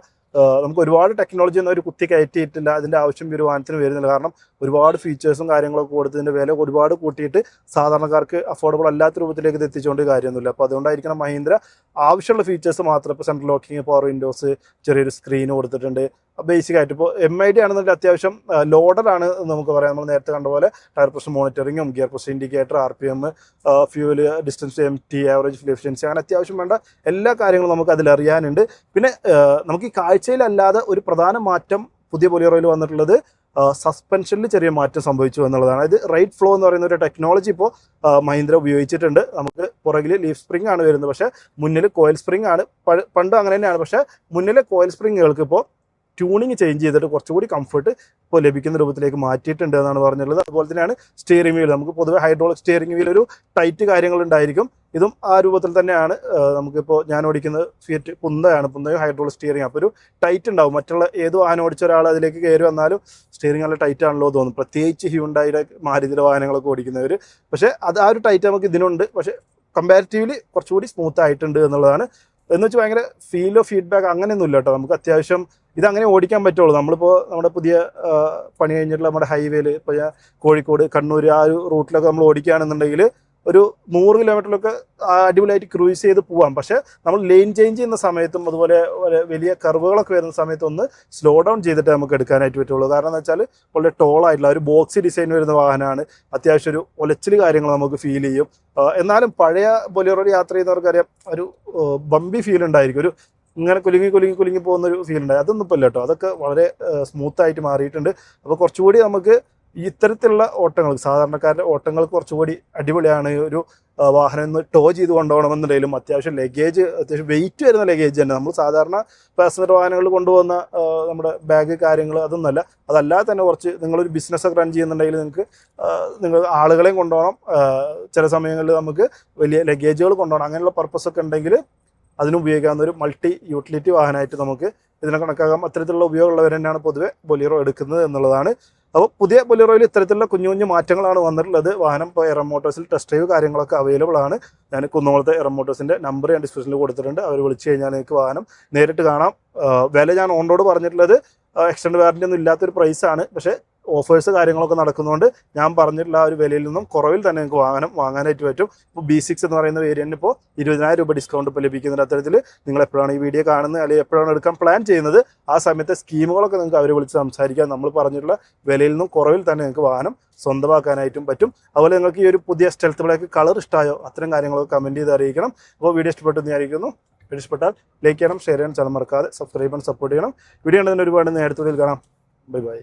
നമുക്ക് ഒരുപാട് ടെക്നോളജി ഒന്നും ഒരു കുത്തി കയറ്റിയിട്ടില്ല. അതിൻ്റെ ആവശ്യം ഈ ഒരു വാഹനത്തിന് വരുന്നില്ല. കാരണം ഒരുപാട് ഫീച്ചേഴ്സും കാര്യങ്ങളൊക്കെ കൊടുത്തതിൻ്റെ വില ഒരുപാട് കൂട്ടിയിട്ട് സാധാരണക്കാർക്ക് അഫോർഡബിൾ അല്ലാത്ത രൂപത്തിലേക്ക് ഇത് എത്തിച്ചുകൊണ്ട് കാര്യമൊന്നുമില്ല. അപ്പോൾ അതുകൊണ്ടായിരിക്കണം മഹീന്ദ്ര ആവശ്യമുള്ള ഫീച്ചേഴ്സ് മാത്രം. ഇപ്പോൾ സെൻട്രൽ ലോക്കിങ്, പവർ വിൻഡോസ്, ചെറിയൊരു സ്ക്രീൻ കൊടുത്തിട്ടുണ്ട്. ബേസിക് ആയിട്ട് ഇപ്പോൾ MID ആണെന്നുണ്ടെങ്കിൽ അത്യാവശ്യം ലോഡറാണ് നമുക്ക് പറയാം. നമ്മൾ നേരത്തെ കണ്ട പോലെ ടയർ പ്രഷർ മോണിറ്ററിങ്ങും gear pressure indicator, RPM, fuel, distance, MT, average fuel efficiency, അങ്ങനെ അത്യാവശ്യം വേണ്ട എല്ലാ കാര്യങ്ങളും നമുക്ക് അതിൽ അറിയാനുണ്ട്. പിന്നെ നമുക്ക് ഈ കാഴ്ചയിലല്ലാതെ ഒരു പ്രധാന മാറ്റം പുതിയ ബൊലീറോയിൽ വന്നിട്ടുള്ളത് സസ്പെൻഷനിൽ ചെറിയ മാറ്റം സംഭവിച്ചു എന്നുള്ളതാണ്. ഇത് റൈറ്റ് ഫ്ലോ എന്ന് പറയുന്ന ഒരു ടെക്നോളജി ഇപ്പോൾ മഹീന്ദ്ര ഉപയോഗിച്ചിട്ടുണ്ട്. നമുക്ക് പുറകിൽ ലീഫ് സ്പ്രിംഗ് ആണ് വരുന്നത്. പക്ഷേ മുന്നിൽ കോയിൽ സ്പ്രിംഗ് ആണ്. പണ്ടും അങ്ങനെ തന്നെയാണ്. പക്ഷേ മുന്നിലെ കോയിൽ സ്പ്രിങ്ങുകൾക്ക് ഇപ്പോൾ ട്യൂണിങ് ചേഞ്ച് ചെയ്തിട്ട് കുറച്ചുകൂടി കംഫർട്ട് ഇപ്പോൾ ലഭിക്കുന്ന രൂപത്തിലേക്ക് മാറ്റിയിട്ടുണ്ട് എന്നാണ് പറഞ്ഞിട്ടുള്ളത്. അതുപോലെ തന്നെയാണ് സ്റ്റിയറിംഗ് വീൽ. നമുക്ക് പൊതുവെ ഹൈഡ്രോളിക് സ്റ്റിയറിംഗ് വീൽ ഒരു ടൈറ്റ് കാര്യങ്ങളുണ്ടായിരിക്കും. ഇതും ആ രൂപത്തിൽ തന്നെയാണ്. നമുക്കിപ്പോൾ ഞാൻ ഓടിക്കുന്നത് ഫിയറ്റ് പുന്തയാണ്. പുന്തയും ഹൈഡ്രോളിക് സ്റ്റിയറിംഗ്. അപ്പോൾ ഒരു ടൈറ്റ് ഉണ്ടാവും. മറ്റുള്ള ഏത് വാഹനം ഓടിച്ച ഒരാൾ അതിലേക്ക് കയറി വന്നാലും സ്റ്റിയറിംഗ് നല്ല ടൈറ്റ് ആണല്ലോ തോന്നും. പ്രത്യേകിച്ച് ഹ്യുണ്ടായിയുടെ മാരുതിയുടെ വാഹനങ്ങളൊക്കെ ഓടിക്കുന്നവർ. പക്ഷേ അത് ആ ഒരു ടൈറ്റ് നമുക്ക് ഇതിനുണ്ട്. പക്ഷേ കമ്പാരിറ്റീവ്ലി കുറച്ചുകൂടി സ്മൂത്ത് ആയിട്ടുണ്ട് എന്നുള്ളതാണ്. എന്ന് വെച്ചാൽ ഭയങ്കര ഫീഡ്ബാക്ക് അങ്ങനെയൊന്നും ഇല്ല കേട്ടോ. നമുക്ക് അത്യാവശ്യം ഇതങ്ങനെ ഓടിക്കാൻ പറ്റുള്ളൂ. നമ്മളിപ്പോൾ നമ്മുടെ പുതിയ പണി കഴിഞ്ഞിട്ടുള്ള നമ്മുടെ ഹൈവേയിൽ ഇപ്പോൾ കോഴിക്കോട്, കണ്ണൂർ ആ ഒരു റൂട്ടിലൊക്കെ നമ്മൾ ഓടിക്കുകയാണെന്നുണ്ടെങ്കിൽ ഒരു 100 കിലോമീറ്ററിലൊക്കെ അടിപൊളിയായിട്ട് ക്രൂയിസ് ചെയ്ത് പോവാം. പക്ഷേ നമ്മൾ ലെയിൻ ചേഞ്ച് ചെയ്യുന്ന സമയത്തും അതുപോലെ വലിയ കർവുകളൊക്കെ വരുന്ന സമയത്ത് ഒന്ന് സ്ലോ ഡൗൺ ചെയ്തിട്ട് നമുക്ക് എടുക്കാനായിട്ട് പറ്റുള്ളൂ. കാരണം എന്ന് വെച്ചാൽ വളരെ ടോളായിട്ടുള്ള ഒരു ബോക്സി ഡിസൈൻ വരുന്ന വാഹനമാണ്. അത്യാവശ്യം ഒരു ഒലച്ചിൽ കാര്യങ്ങൾ നമുക്ക് ഫീൽ ചെയ്യും. എന്നാലും പഴയ ബൊലീറോയിൽ യാത്ര ചെയ്യുന്നവർക്കറിയാം ഒരു ബമ്പി ഫീൽ ഉണ്ടായിരിക്കും. ഒരു ഇങ്ങനെ കുലുങ്ങി പോകുന്നൊരു ഫീൽ ഉണ്ടായി. അതൊന്നും ഇപ്പോൾ ഇല്ല കേട്ടോ. അതൊക്കെ വളരെ സ്മൂത്തായിട്ട് മാറിയിട്ടുണ്ട്. അപ്പോൾ കുറച്ചുകൂടി നമുക്ക് ഇത്തരത്തിലുള്ള ഓട്ടങ്ങൾ, സാധാരണക്കാരുടെ ഓട്ടങ്ങൾക്ക് കുറച്ചുകൂടി അടിപൊളിയാണ്. ഒരു വാഹനം ഒന്ന് ടോ ചെയ്ത് കൊണ്ടുപോകണമെന്നുണ്ടെങ്കിലും അത്യാവശ്യം ലഗേജ്, അത്യാവശ്യം വെയിറ്റ് വരുന്ന ലഗേജ് തന്നെ. നമ്മൾ സാധാരണ പാസഞ്ചർ വാഹനങ്ങൾ കൊണ്ടുപോകുന്ന നമ്മുടെ ബാഗ് കാര്യങ്ങൾ അതൊന്നുമല്ല. അതല്ലാതെ തന്നെ കുറച്ച് നിങ്ങളൊരു ബിസിനസ്സൊക്കെ റൺ ചെയ്യുന്നുണ്ടെങ്കിൽ നിങ്ങൾ ആളുകളെയും കൊണ്ടുപോകണം. ചില സമയങ്ങളിൽ നമുക്ക് വലിയ ലഗേജുകൾ കൊണ്ടുപോകണം. അങ്ങനെയുള്ള പർപ്പസൊക്കെ ഉണ്ടെങ്കിൽ അതിനുപയോഗിക്കാവുന്ന ഒരു മൾട്ടി യൂട്ടിലിറ്റി വാഹനമായിട്ട് നമുക്ക് ഇതിനെ കണക്കാക്കാം. അത്തരത്തിലുള്ള ഉപയോഗമുള്ളവർ തന്നെയാണ് പൊതുവെ ബൊലീറോ എടുക്കുന്നത് എന്നുള്ളതാണ്. അപ്പോൾ പുതിയ ബൊലേറോയിൽ ഇത്തരത്തിലുള്ള കുഞ്ഞു കുഞ്ഞു മാറ്റങ്ങളാണ് വന്നിട്ടുള്ളത്. വാഹനം ഇപ്പോൾ എറം മോട്ടോഴ്സിൽ ടെസ്റ്റ് ഡ്രൈവ് കാര്യങ്ങളൊക്കെ അവൈലബിൾ ആണ്. ഞാൻ കുന്നംകുളത്തെ എറം മോട്ടോഴ്സിൻ്റെ നമ്പർ ഞാൻ ഡിസ്ക്രിപ്ഷനിൽ കൊടുത്തിട്ടുണ്ട്. അവർ വിളിച്ച് കഴിഞ്ഞാൽ നിങ്ങൾക്ക് വാഹനം നേരിട്ട് കാണാം. വില ഞാൻ ഓൺ റോഡ് പറഞ്ഞിട്ടുള്ളത് എക്സ്റ്റൻഡ് വാറൻറ്റി ഒന്നും ഇല്ലാത്തൊരു പ്രൈസാണ്. പക്ഷേ ഓഫേഴ്സ് കാര്യങ്ങളൊക്കെ നടക്കുന്നതുകൊണ്ട് ഞാൻ പറഞ്ഞിട്ടുള്ള ആ ഒരു വിലയിൽ നിന്നും കുറവിൽ തന്നെ നിങ്ങൾക്ക് വാഹനം വാങ്ങാനായിട്ട് പറ്റും. ഇപ്പോൾ B6 എന്ന് പറയുന്ന വേരിയൻറ്റ് ഇപ്പോൾ 20,000 രൂപ ഡിസ്കൗണ്ട് ഇപ്പോൾ ലഭിക്കുന്നുണ്ട്. അത്തരത്തിൽ നിങ്ങൾ എപ്പോഴാണ് ഈ വീഡിയോ കാണുന്നത് അല്ലെങ്കിൽ എപ്പോഴാണ് എടുക്കാൻ പ്ലാൻ ചെയ്യുന്നത് ആ സമയത്തെ സ്കീമുകളൊക്കെ നിങ്ങൾക്ക് അവരെ വിളിച്ച് സംസാരിക്കാം. നമ്മൾ പറഞ്ഞിട്ടുള്ള വിലയിൽ നിന്നും കുറവിൽ തന്നെ നിങ്ങൾക്ക് വാഹനം സ്വന്തമാക്കാനായിട്ടും പറ്റും. അതുപോലെ നിങ്ങൾക്ക് ഈ ഒരു പുതിയ സ്റ്റെൽത്ത് ബ്ലാക്ക് കളർ ഇഷ്ടമായോ അത്തരം കാര്യങ്ങളൊക്കെ കമൻറ്റ് ചെയ്ത് അറിയിക്കണം. അപ്പോൾ വീഡിയോ ഇഷ്ടപ്പെട്ടെന്ന് വിചാരിക്കുന്നു. വീഡിയോ ഇഷ്ടപ്പെട്ടാൽ ലൈക്ക് ചെയ്യണം, ഷെയർ ചെയ്യണം, ചാനൽ മറക്കാതെ സബ്സ്ക്രൈബ് ചെയ്യാൻ സപ്പോർട്ട് ചെയ്യണം. വീഡിയോ കണ്ടതിന് ഒരുപാട് നേരത്തെ കാണാം. Bye bye.